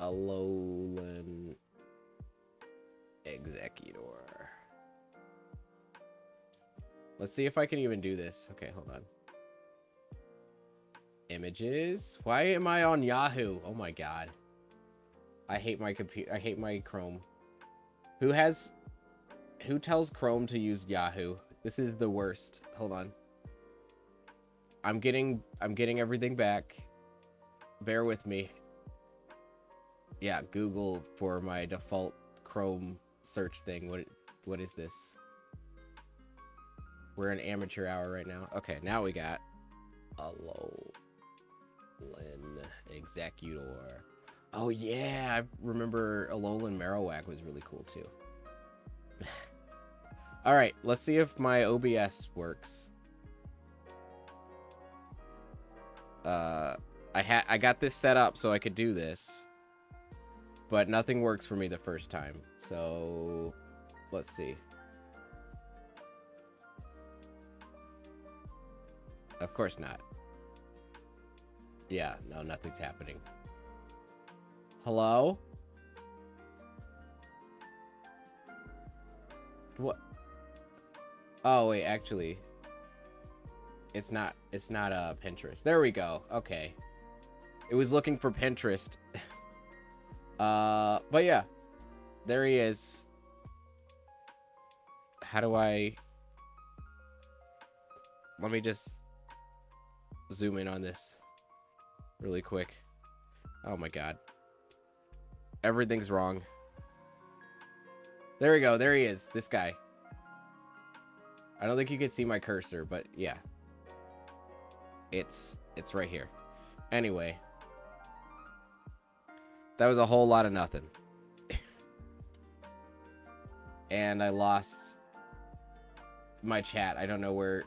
Alolan Exeggutor. Let's see if I can even do this. Okay, hold on. Images. Why am I on Yahoo? Oh my god. I hate my computer. I hate my Chrome. Who tells Chrome to use Yahoo? This is the worst. Hold on. I'm getting everything back. Bear with me. Yeah, Google for my default Chrome search thing. What is this? We're in amateur hour right now. Okay, now we got Alolan Exeggutor. Oh yeah, I remember Alolan Marowak was really cool too. All right, let's see if my OBS works. I got this set up so I could do this, but nothing works for me the first time. So let's see. Of course not. Yeah, no, nothing's happening. Hello? What? Oh, wait, actually. It's not Pinterest. There we go. Okay. It was looking for Pinterest. But yeah. There he is. How do I... Let me just zoom in on this really quick. Oh my god. Everything's wrong. There we go. There he is. This guy. I don't think you can see my cursor, but yeah. It's right here. Anyway. That was a whole lot of nothing. And I lost my chat. I don't know where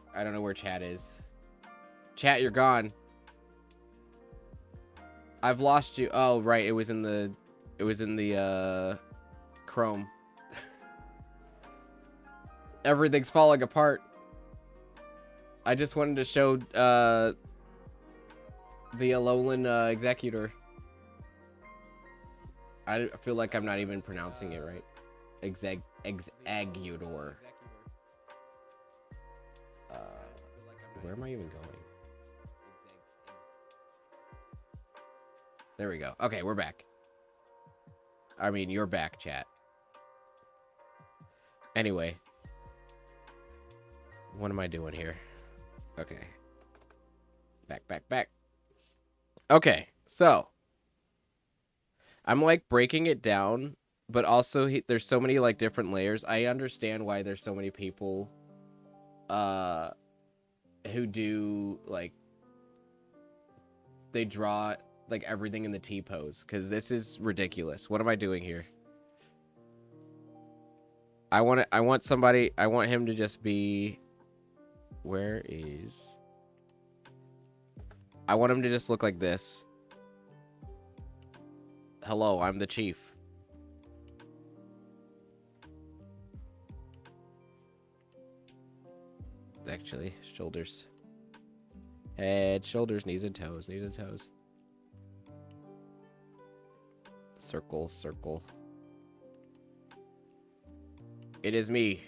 chat is. Chat, you're gone. I've lost you. Oh, right. It was in the Chrome. Everything's falling apart. I just wanted to show the Alolan Exeggutor. I feel like I'm not even pronouncing it right. Exagudor. Where am I even going? There we go. Okay, we're back. I mean, you're back, chat. Anyway. What am I doing here? Okay. Back. Okay, so. I'm like breaking it down, but also there's so many like different layers. I understand why there's so many people who do like they draw like everything in the T-pose, because this is ridiculous. What am I doing here? I want him to just be, where is, I want him to just look like this. Hello, I'm the chief. Actually, shoulders. Head, shoulders, knees and toes, knees and toes. Circle, circle. It is me.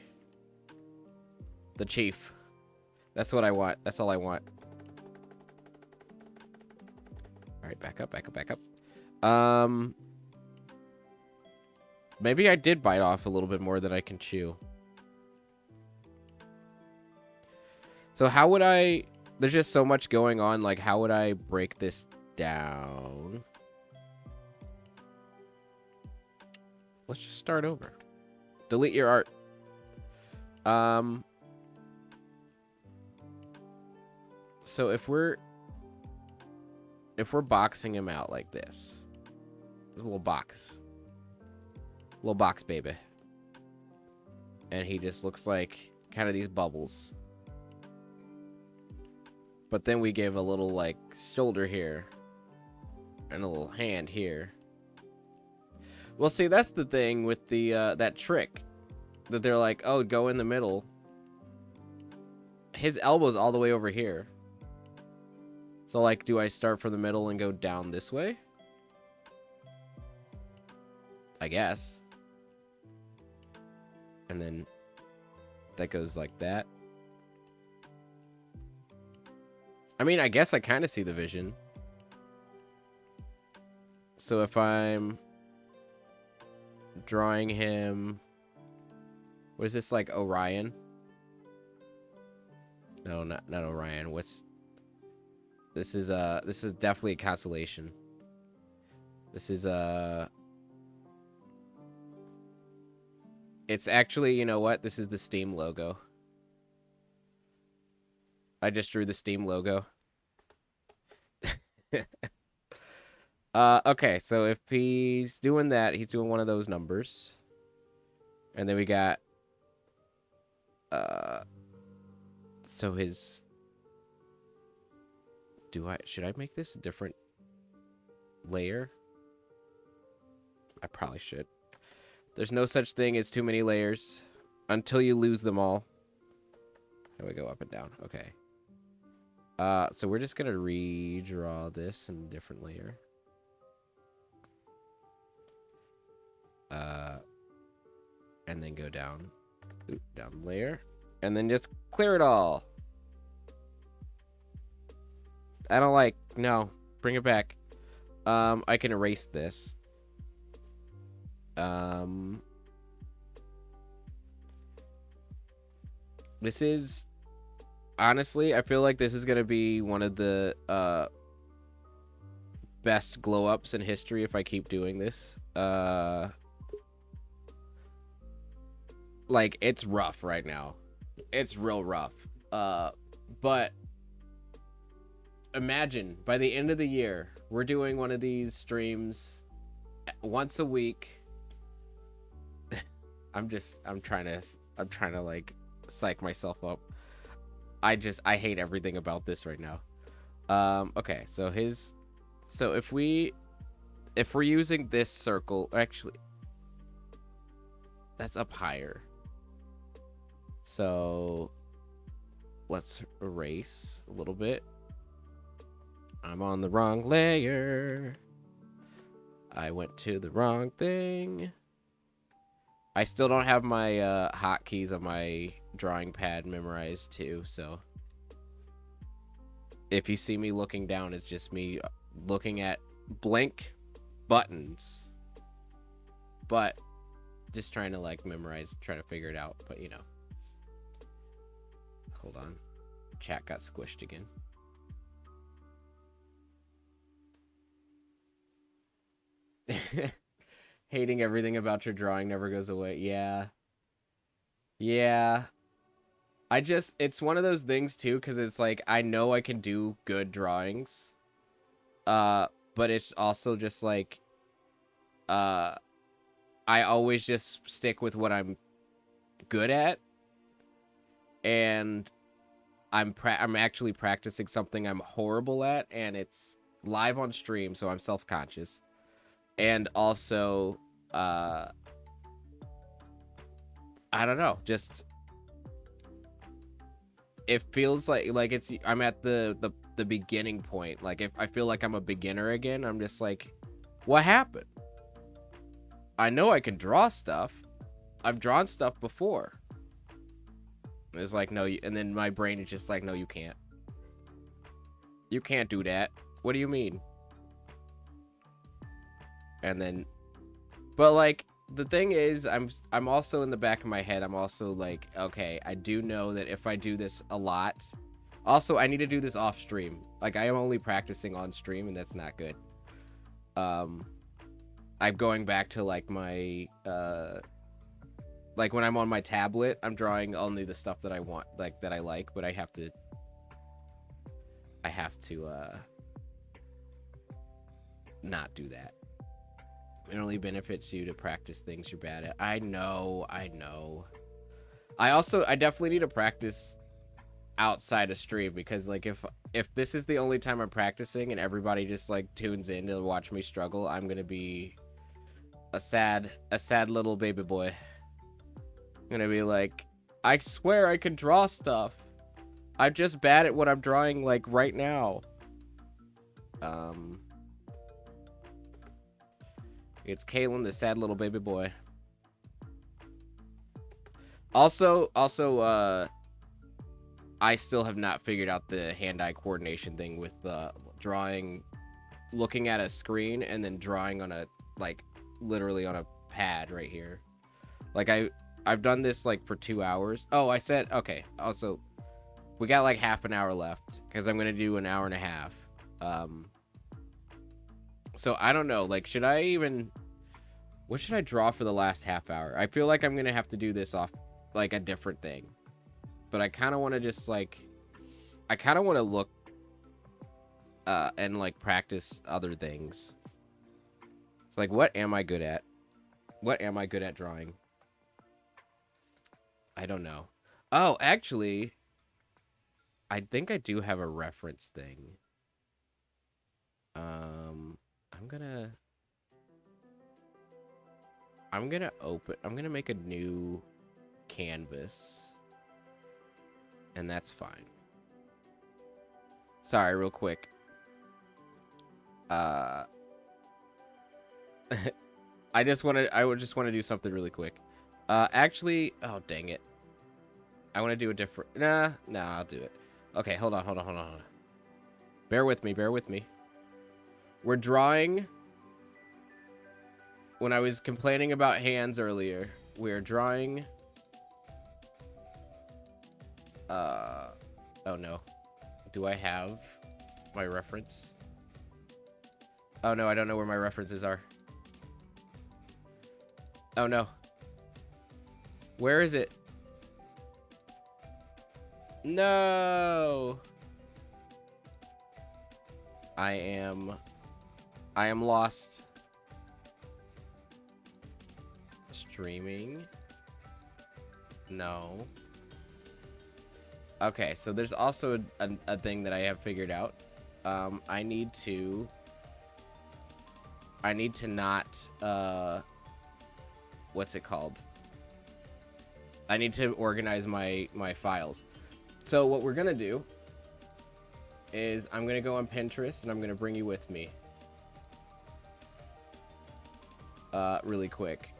The chief. That's what I want. That's all I want. Alright, back up. Maybe I did bite off a little bit more than I can chew. So how would I... There's just so much going on. Like, how would I break this down? Let's just start over. Delete your art. So if we're boxing him out like this, a little box, baby, and he just looks like kind of these bubbles. But then we give a little like shoulder here and a little hand here. Well, see, that's the thing with the that trick that they're like, oh, go in the middle. His elbow's all the way over here. So, like, do I start from the middle and go down this way? I guess. And then that goes like that. I mean, I guess I kind of see the vision. So if I'm drawing him... What is this, like, Orion? No, not Orion. What's... This is definitely a constellation. This is it's actually, you know what? This is the Steam logo. I just drew the Steam logo. Okay, so if he's doing that, he's doing one of those numbers. And then we got so his... Should I make this a different layer? I probably should. There's no such thing as too many layers until you lose them all. How do we go up and down? Okay. So we're just gonna redraw this in a different layer. And then go down. Down layer. And then just clear it all. I don't like... No. Bring it back. I can erase this. This is... Honestly, I feel like this is going to be one of the best glow-ups in history if I keep doing this. Like, it's rough right now. It's real rough. But... Imagine, by the end of the year, we're doing one of these streams once a week. I'm trying to like psych myself up. I hate everything about this right now. Okay, so if we're using this circle, actually, that's up higher. So let's erase a little bit. I'm on the wrong layer. I went to the wrong thing. I still don't have my hotkeys on my drawing pad memorized too, so if you see me looking down, it's just me looking at blank buttons. But just trying to like memorize, trying to figure it out, but you know. Hold on. Chat got squished again. Hating everything about your drawing never goes away. Yeah. Yeah. It's one of those things too, because it's like, I know I can do good drawings. But it's also just like, I always just stick with what I'm good at. And I'm actually practicing something I'm horrible at, and it's live on stream, so I'm self-conscious. And also, I don't know, just it feels like I'm at the beginning point. Like if I feel like I'm a beginner again, I'm just like, what happened? I know I can draw stuff. I've drawn stuff before. It's like, no, and then my brain is just like, no, you can't. You can't do that. What do you mean? And then, but like, the thing is, I'm also in the back of my head, I'm also like, okay, I do know that if I do this a lot, also, I need to do this off stream. Like, I am only practicing on stream, and that's not good. I'm going back to like my, like when I'm on my tablet, I'm drawing only the stuff that I want, like that I like, but I have to not do that. It only benefits you to practice things you're bad at. I know. I definitely need to practice outside of stream, because like if this is the only time I'm practicing and everybody just like tunes in to watch me struggle, I'm gonna be a sad little baby boy. I'm gonna be like, I swear I can draw stuff. I'm just bad at what I'm drawing like right now. It's Kalen, the sad little baby boy. Also, I still have not figured out the hand-eye coordination thing with drawing, looking at a screen and then drawing on a, like, literally on a pad right here. Like, I've done this, like, for 2 hours. Oh, I said, okay, also, we got, like, half an hour left, because I'm going to do an hour and a half. So, I don't know, like, should I even... What should I draw for the last half hour? I feel like I'm going to have to do this off, like, a different thing. But I kind of want to just, like... I kind of want to look... and, like, practice other things. It's like, what am I good at? What am I good at drawing? I don't know. Oh, actually... I think I do have a reference thing. I'm gonna make a new canvas. And that's fine. Sorry, real quick. I would just want to do something really quick. Actually, oh dang it. I want to do a different, nah, I'll do it. Okay, hold on. Bear with me. We're drawing. When I was complaining about hands earlier, we're drawing. Oh no. Do I have my reference? Oh no, I don't know where my references are. Oh no. Where is it? No. I am lost. Streaming. No. Okay, so there's also a thing that I have figured out. I need to not, what's it called? I need to organize my files. So what we're gonna do is I'm gonna go on Pinterest and I'm gonna bring you with me. really quick.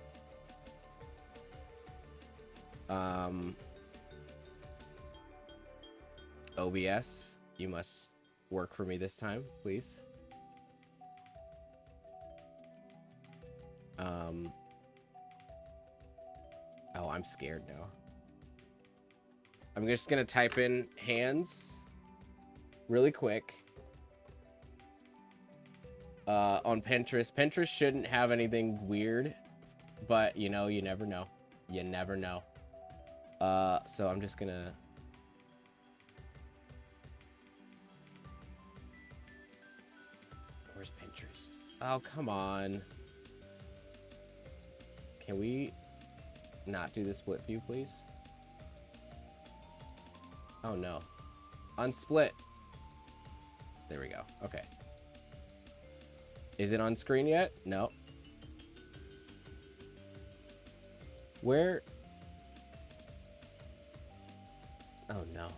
OBS, you must work for me this time, please. Oh, I'm scared now. I'm just gonna type in hands really quick. On Pinterest. Pinterest shouldn't have anything weird, but you know, you never know. You never know. So I'm just gonna... Where's Pinterest? Oh, come on. Can we not do the split view, please? Oh, no. Unsplit. There we go. Okay. Is it on screen yet? No. Where? Oh, no.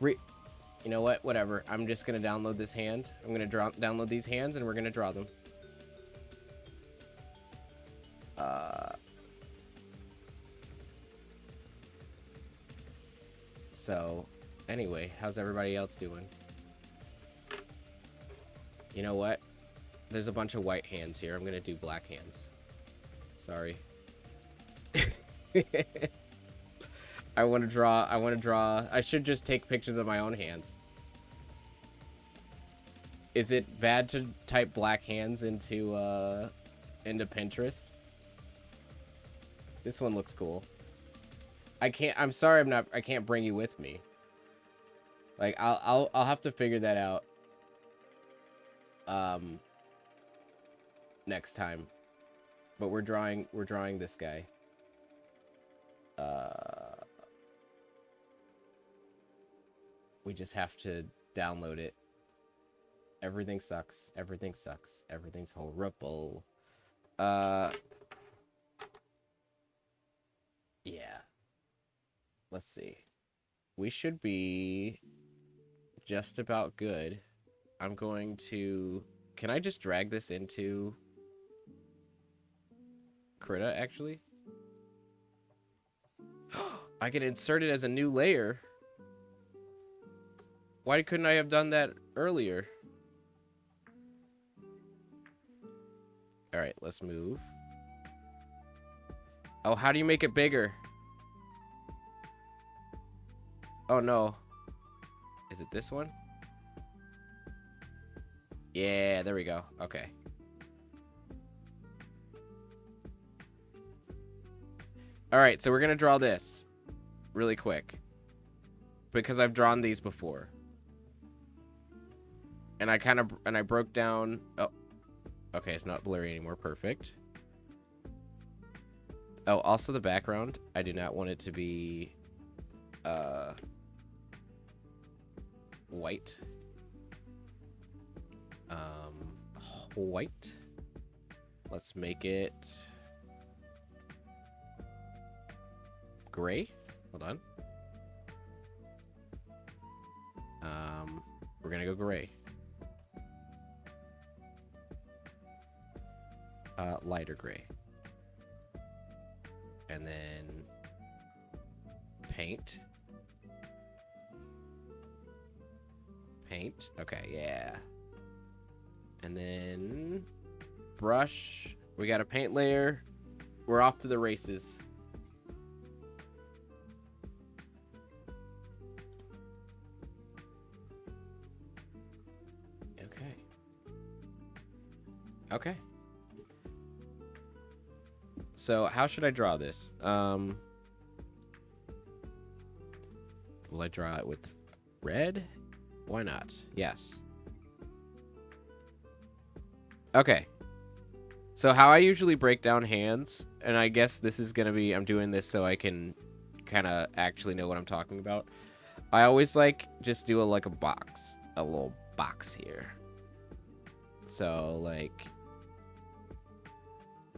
You know what? Whatever. I'm just going to download this hand. I'm going to download these hands, and we're going to draw them. So, anyway, how's everybody else doing? You know what? There's a bunch of white hands here. I'm going to do black hands. Sorry. I want to draw. I should just take pictures of my own hands. Is it bad to type black hands into Pinterest? This one looks cool. I'm sorry I can't bring you with me. Like I'll have to figure that out next time. But we're drawing this guy. We just have to download it. Everything sucks. Everything sucks. Everything's horrible. Yeah. Let's see. We should be just about good. I'm going to... Can I just drag this into Krita, actually? I can insert it as a new layer. Why couldn't I have done that earlier? Alright, let's move. Oh, how do you make it bigger? Oh, no. Is it this one? Yeah, there we go. Okay. Alright, so we're gonna draw this really quick. Because I've drawn these before. And I broke down... Oh. Okay, it's not blurry anymore. Perfect. Oh, also the background. I do not want it to be... white. White. Let's make it... gray. Hold on. We're gonna go gray. Lighter gray. And then paint. Paint. Okay, yeah. And then brush. We got a paint layer. We're off to the races. Okay. Okay. So, how should I draw this? Will I draw it with red? Why not? Yes. Okay. So, how I usually break down hands, and I guess this is going to be... I'm doing this so I can kind of actually know what I'm talking about. I always, like, just do like a box. A little box here. So, like...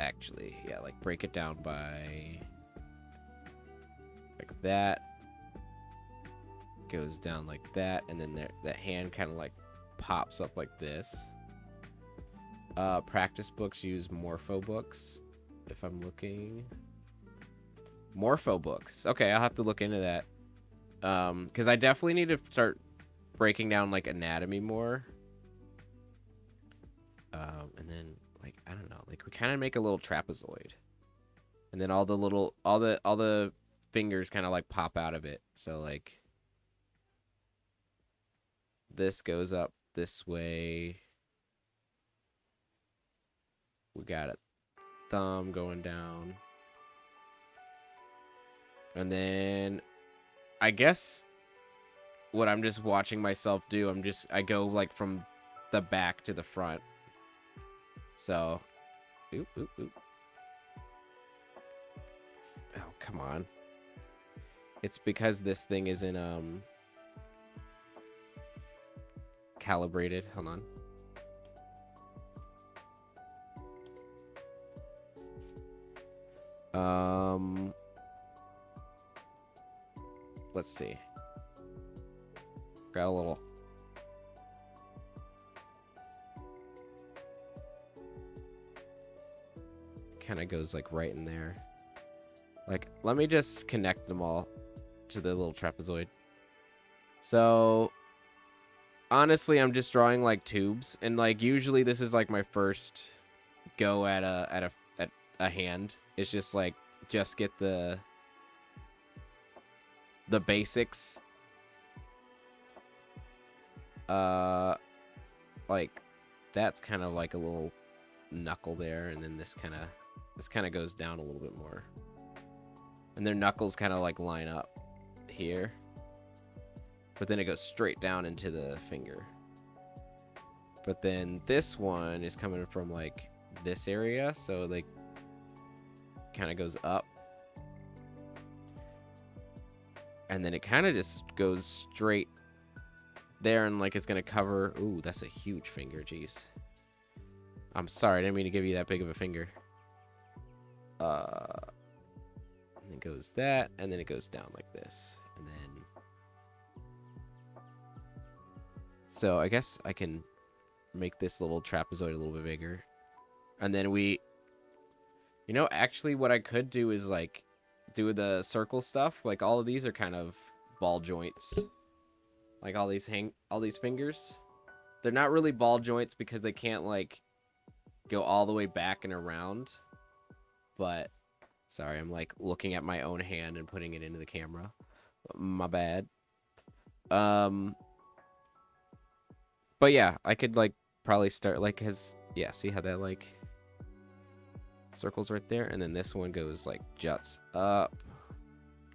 Actually, yeah, like break it down by like that, goes down like that, and then that hand kind of like pops up like this, Practice books use Morpho books. If I'm looking, Morpho books. Okay, I'll have to look into that. Because I definitely need to start breaking down like anatomy more. And then like I don't know, like we kind of make a little trapezoid, and then all the fingers kind of like pop out of it. So like this goes up this way. We got a thumb going down. And then I guess what I'm just watching myself do, I go like from the back to the front. So, oop, oop, oop. Oh, come on. It's because this thing isn't calibrated. Hold on. Let's see. Got a little. Kind of goes like right in there. Like, let me just connect them all to the little trapezoid. So, honestly, I'm just drawing like tubes, and like usually this is like my first go at a hand. It's just like just get the basics. Like that's kind of like a little knuckle there, and then this kind of goes down a little bit more, and their knuckles kind of like line up here, but then it goes straight down into the finger. But then this one is coming from like this area, so like kind of goes up, and then it kind of just goes straight there, and like it's gonna cover. Ooh, that's a huge finger. Jeez, I'm sorry, I didn't mean to give you that big of a finger. And it goes that, and then it goes down like this, and then so I guess I can make this little trapezoid a little bit bigger, and then actually what I could do is like do the circle stuff. Like all of these are kind of ball joints. Like all these fingers, they're not really ball joints because they can't like go all the way back and around. But sorry, I'm like looking at my own hand and putting it into the camera. My bad. But yeah, I could like probably start like yeah, see how that like circles right there, and then this one goes like juts up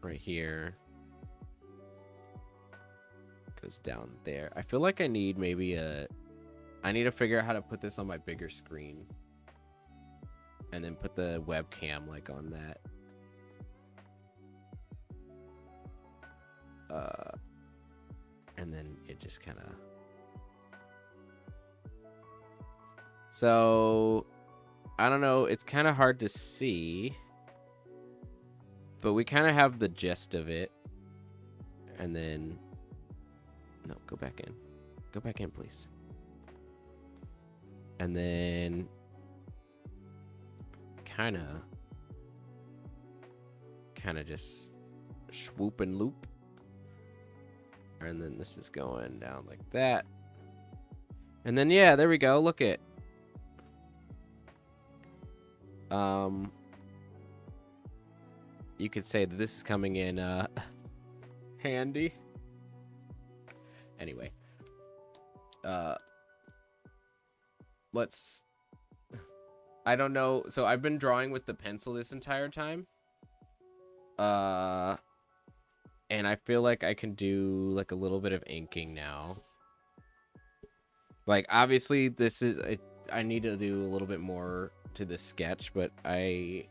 right here. Goes down there. I feel like I need maybe I need to figure out how to put this on my bigger screen, and then put the webcam like on that. And then it just kind of. So I don't know. It's kind of hard to see, but we kind of have the gist of it. And then. No, go back in. Go back in, please. And then kind of just swoop and loop. And then this is going down like that. And then yeah, there we go. Look it. You could say that this is coming in handy. Anyway, I don't know. So I've been drawing with the pencil this entire time. And I feel like I can do like a little bit of inking now. Like obviously this is I need to do a little bit more to this sketch, but I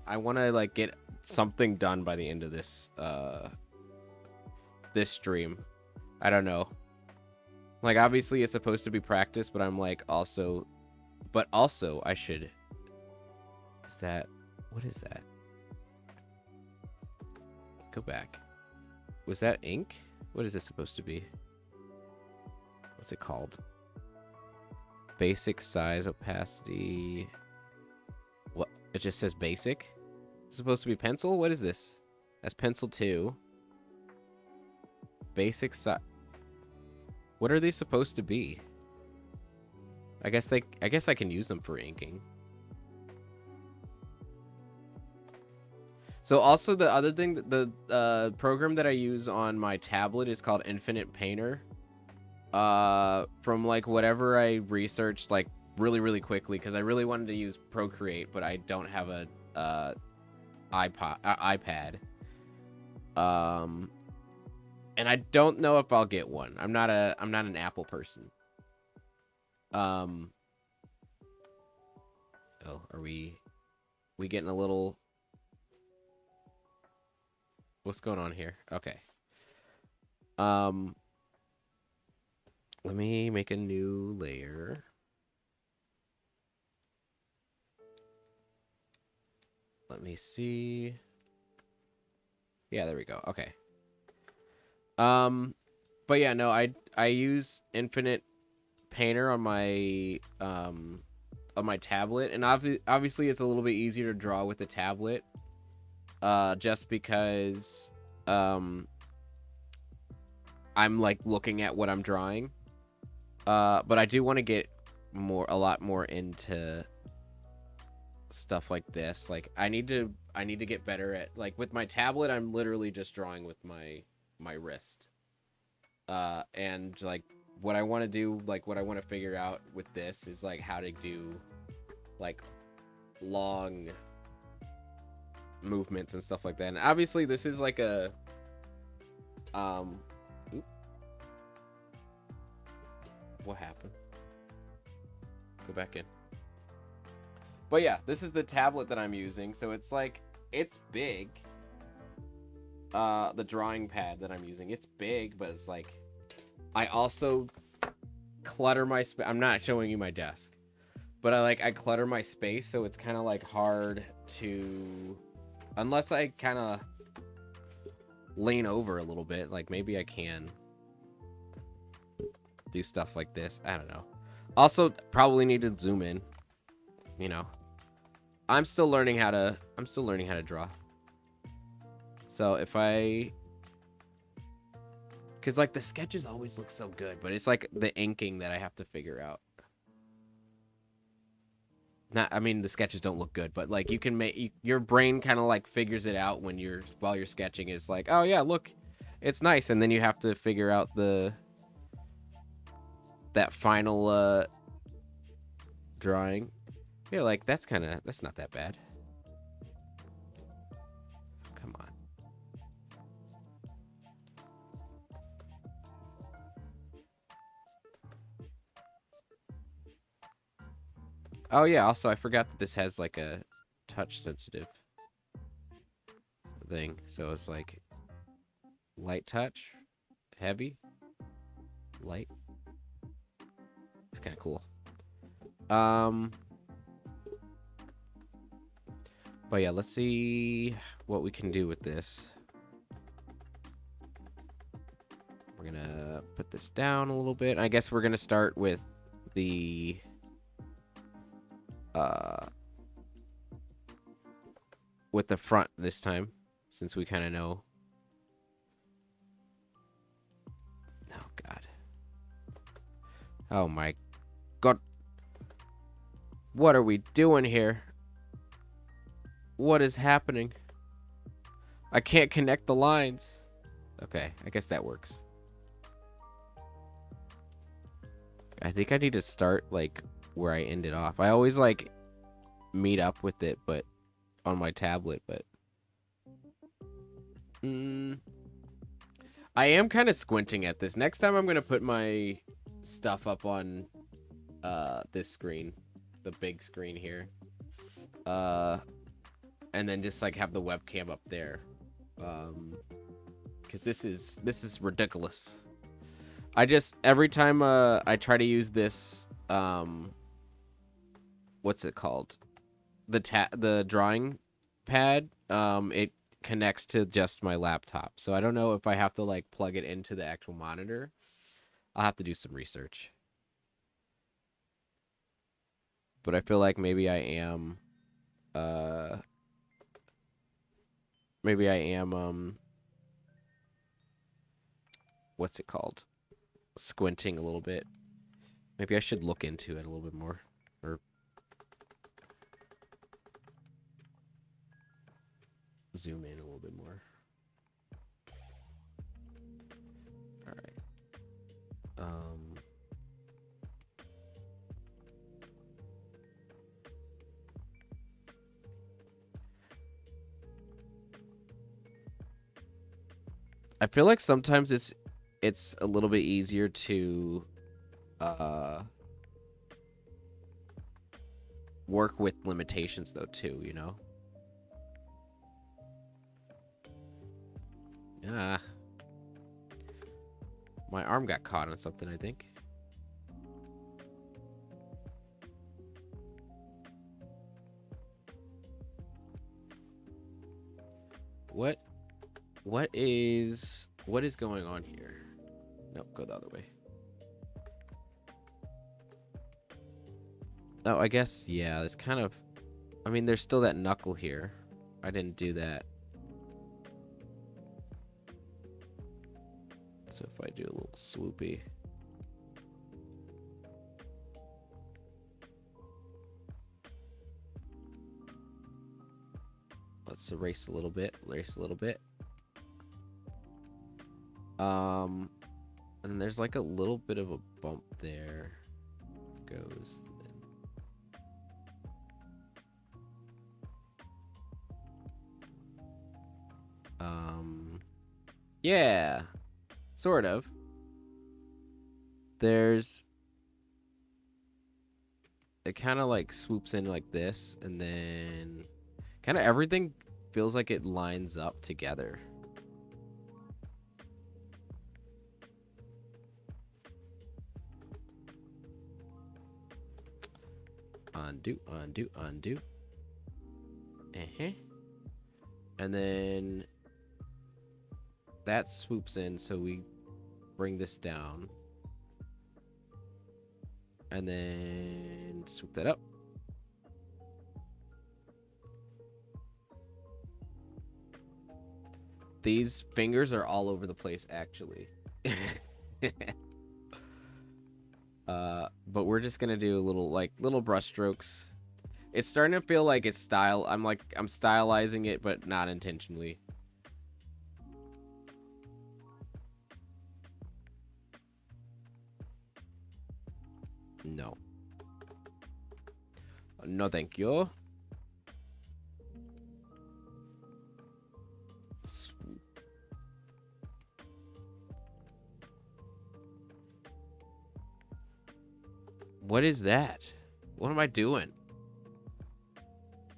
want to like get something done by the end of this this stream. I don't know. Like, obviously, it's supposed to be practice, but I'm like, also I should. Is that. What is that? Go back. Was that ink? What is this supposed to be? What's it called? Basic size, opacity. What? It just says basic? It's supposed to be pencil? What is this? That's pencil 2. Basic size. What are they supposed to be? I guess I can use them for inking. So also the other thing, the program that I use on my tablet is called Infinite Painter. From like whatever I researched like really quickly, because I really wanted to use Procreate, but I don't have a iPad. And I don't know if I'll get one. I'm not an Apple person. Oh, are we getting a little... What's going on here? Okay. Let me make a new layer. Let me see. Yeah, there we go. Okay. But yeah, no, I use Infinite Painter on my tablet, and obviously it's a little bit easier to draw with the tablet. Just because I'm like looking at what I'm drawing. But I do want to get a lot more into stuff like this. Like I need to get better at, like, with my tablet I'm literally just drawing with my wrist. And like what I want to do, like what I want to figure out with this is like how to do like long movements and stuff like that. And obviously this is like a what happened? Go back in. But yeah, this is the tablet that I'm using, so it's like, it's big. The drawing pad that I'm using, it's big, but it's like, I also clutter my space. I'm not showing you my desk, but I clutter my space, so it's kind of like hard to, unless I kind of lean over a little bit, like maybe I can do stuff like this. I don't know. Also, probably need to zoom in. You know, I'm still learning how to draw. So if because like the sketches always look so good, but it's like the inking that I have to figure out. I mean, the sketches don't look good, but like you can make, your brain kind of like figures it out while you're sketching. Is like, oh yeah, look, it's nice, and then you have to figure out that final drawing. Yeah, like that's not that bad. Come on. Oh yeah, also I forgot that this has like a touch sensitive thing. So it's like light touch, heavy, light. It's kind of cool. But yeah, let's see what we can do with this. We're gonna put this down a little bit. I guess we're gonna start with the front this time, since we kind of know. Oh god. Oh my god. What are we doing here? What is happening? I can't connect the lines. Okay, I guess that works. I think I need to start like where I ended off. I always like meet up with it, but on my tablet, but I am kind of squinting at this. Next time I'm gonna put my stuff up on this screen, the big screen here, and then just like have the webcam up there, because this is ridiculous. Every time I try to use this, what's it called, the drawing pad, it connects to just my laptop, so I don't know if I have to like plug it into the actual monitor. I'll have to do some research. but I feel like maybe I am, uh, maybe I am, what's it called? Squinting a little bit. Maybe I should look into it a little bit more, or zoom in a little bit more. All right. I feel like sometimes it's a little bit easier to uh work with limitations though too, you know? Yeah. My arm got caught on something, I think. What what is going on here? Nope, go the other way. Oh, I guess yeah, it's kind of I mean, there's still that knuckle here. I didn't do that. So if I do a little swoopy. Let's erase a little bit. Erase a little bit. And there's like a little bit of a bump there. Goes. Yeah. Sort of. There's it kind of like swoops in like this, and then kind of everything feels like it lines up together. Undo, undo, undo. And then that swoops in, so we bring this down. And then swoop that up. These fingers are all over the place, actually. But we're just gonna do a little brush strokes. It's starting to feel like it's style. I'm stylizing it, but not intentionally. No. No, thank you. What is that? What am I doing?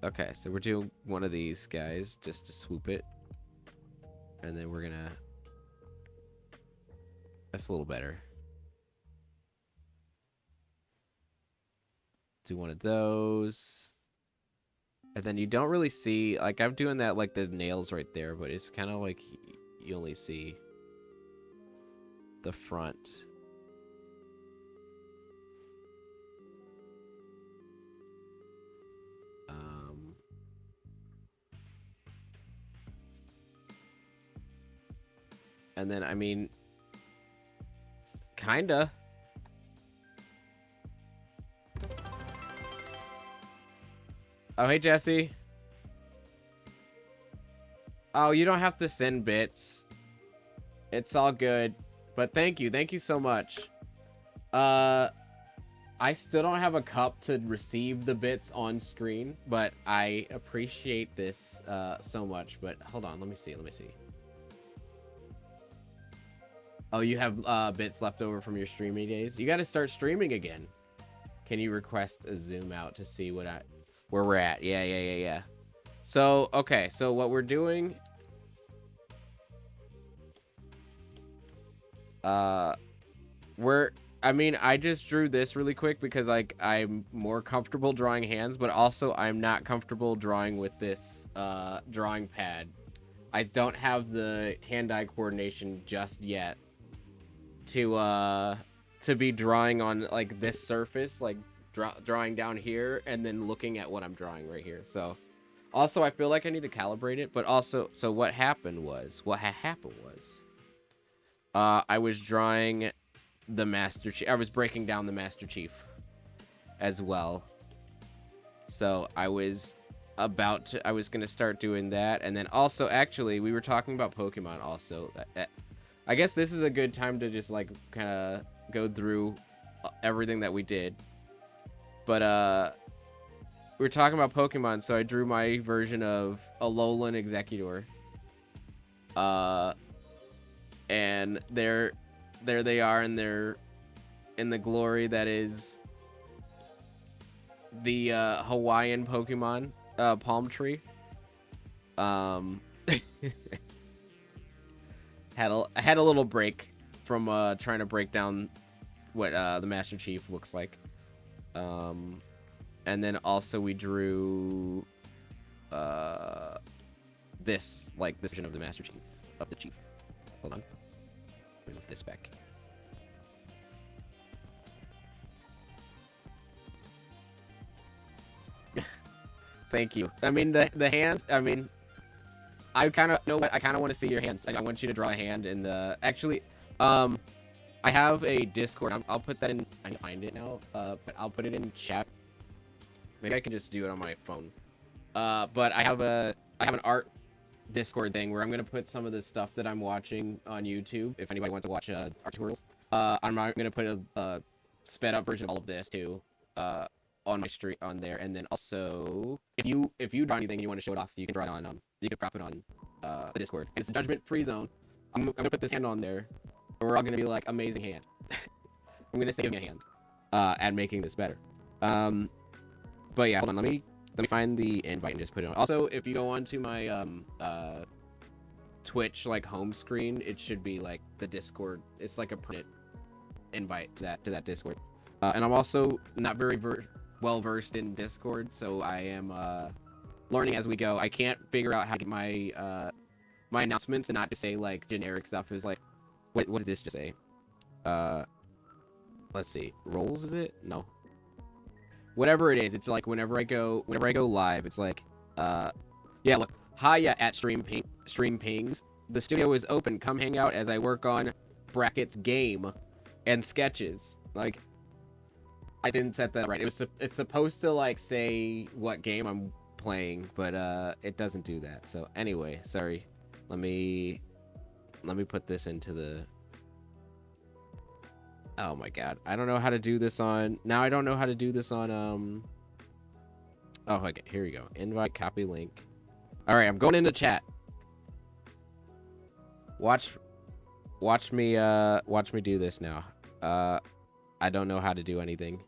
Okay, so we're doing one of these guys just to swoop it. And then we're gonna... That's a little better. Do one of those. And then you don't really see... Like, I'm doing that like the nails right there, but it's kind of like you only see the front. And then, I mean, kinda. Oh, hey, Jesse. Oh, you don't have to send bits. It's all good. But thank you. Thank you so much. I still don't have a cup to receive the bits on screen, but I appreciate this so much. But hold on. Let me see. Let me see. Oh, you have bits left over from your streaming days? You got to start streaming again. Can you request a zoom out to see where we're at? Yeah. So, okay. So what we're doing... I mean, I just drew this really quick because like I'm more comfortable drawing hands, but also I'm not comfortable drawing with this drawing pad. I don't have the hand-eye coordination just yet to be drawing on like this surface, like drawing down here and then looking at what I'm drawing right here. So also I feel like I need to calibrate it, but also so what happened was I was drawing the Master Chief. I was breaking down the Master Chief as well. So I was gonna start doing that, and then also actually we were talking about Pokemon also. I guess this is a good time to just like kind of go through everything that we did. But we were talking about Pokemon, so I drew my version of Alolan Executor. And there they are in the glory that is the Hawaiian Pokemon Palm Tree. I had a little break from trying to break down what the Master Chief looks like. And then also we drew this version of the Master Chief, of the Chief. Hold on. Let me move this back. Thank you. I mean, the hands, I mean, I kind of know what I kind of want to see your hands. I want you to draw a hand in the actually I have a Discord. I'll put that in. I need to find it now. But I'll put it in chat. Maybe I can just do it on my phone. But I have an art Discord thing where I'm gonna put some of the stuff that I'm watching on YouTube. If anybody wants to watch art tutorials, I'm gonna put a sped up version of all of this too. On my stream on there, and then also if you draw anything and you want to show it off, you can draw it on you can drop it on the Discord. And it's a judgment-free zone. I'm gonna put this hand on there, and we're all gonna be like, amazing hand. I'm gonna save me a hand at making this better. But yeah, hold on, let me find the invite and just put it on. Also, if you go onto my Twitch like home screen, it should be like the Discord. It's like a printed invite to that Discord. And I'm also not very well versed in Discord, so I am learning as we go. I can't figure out how to get my my announcements and not to say like generic stuff. Is like, what did this just say? Let's see, roles is it? No. Whatever it is, it's like whenever I go live, it's like, yeah, look, hiya at stream pings. The studio is open. Come hang out as I work on brackets game and sketches. Like, I didn't set that right. It's supposed to like say what game I'm playing, but it doesn't do that. So anyway, sorry. Let me put this into the. Oh my god, I don't know how to do this on. Now I don't know how to do this on. Oh, okay. Here we go. Invite, copy link. All right, I'm going in the chat. Watch me do this now. I don't know how to do anything.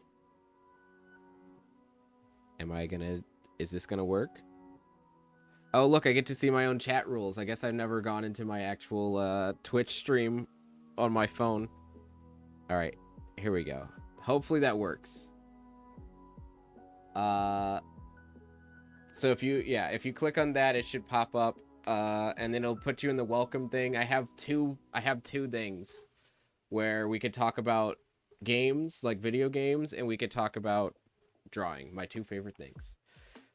Is this gonna work? Oh, look, I get to see my own chat rules. I guess I've never gone into my actual Twitch stream on my phone. All right, here we go. Hopefully that works. So if you click on that, it should pop up, and then it'll put you in the welcome thing. I have two things where we could talk about games, like video games, and we could talk about drawing, my two favorite things.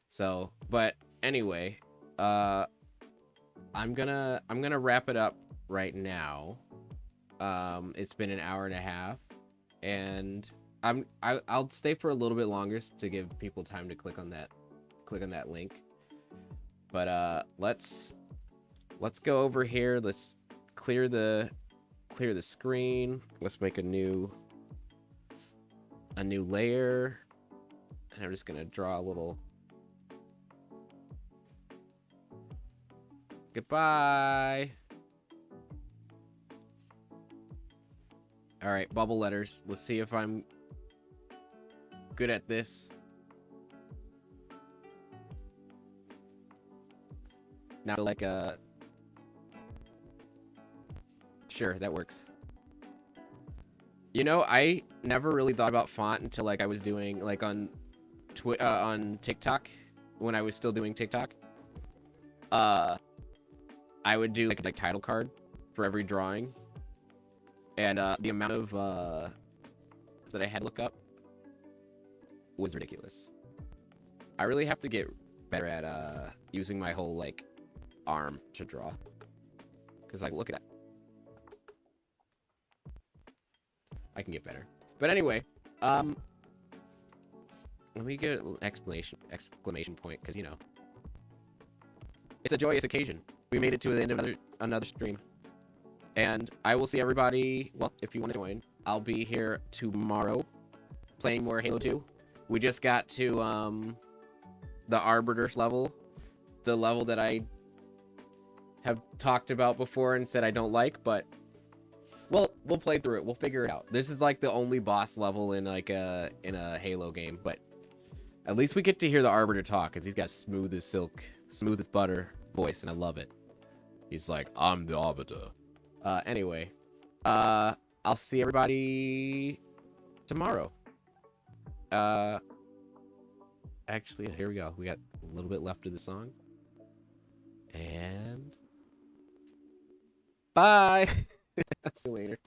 So, but anyway, I'm gonna wrap it up right now. It's been an hour and a half, and I'll stay for a little bit longer to give people time to click on that link. But let's go over here. Let's clear the screen. Let's make a new layer, and I'm just gonna draw a little. Goodbye. All right, bubble letters. Let's see if I'm good at this. Now, like sure, that works. You know, I never really thought about font until like I was doing like on TikTok, when I was still doing TikTok. I would do like title card for every drawing, and the amount of that I had to look up. was ridiculous. I really have to get better at using my whole like arm to draw. Cause like look at that. I can get better. But anyway, let me get an exclamation point, because you know. It's a joyous occasion. We made it to the end of another stream. And I will see everybody, well, if you want to join, I'll be here tomorrow playing more Halo 2. We just got to the Arbiter's level, the level that I have talked about before and said I don't like, but well, we'll play through it. We'll figure it out. This is like the only boss level in like a Halo game, but at least we get to hear the Arbiter talk, because he's got smooth as silk, smooth as butter voice, and I love it. He's like, I'm the Arbiter. Anyway, I'll see everybody tomorrow. Actually, here we go. We got a little bit left of the song. And bye. See you later.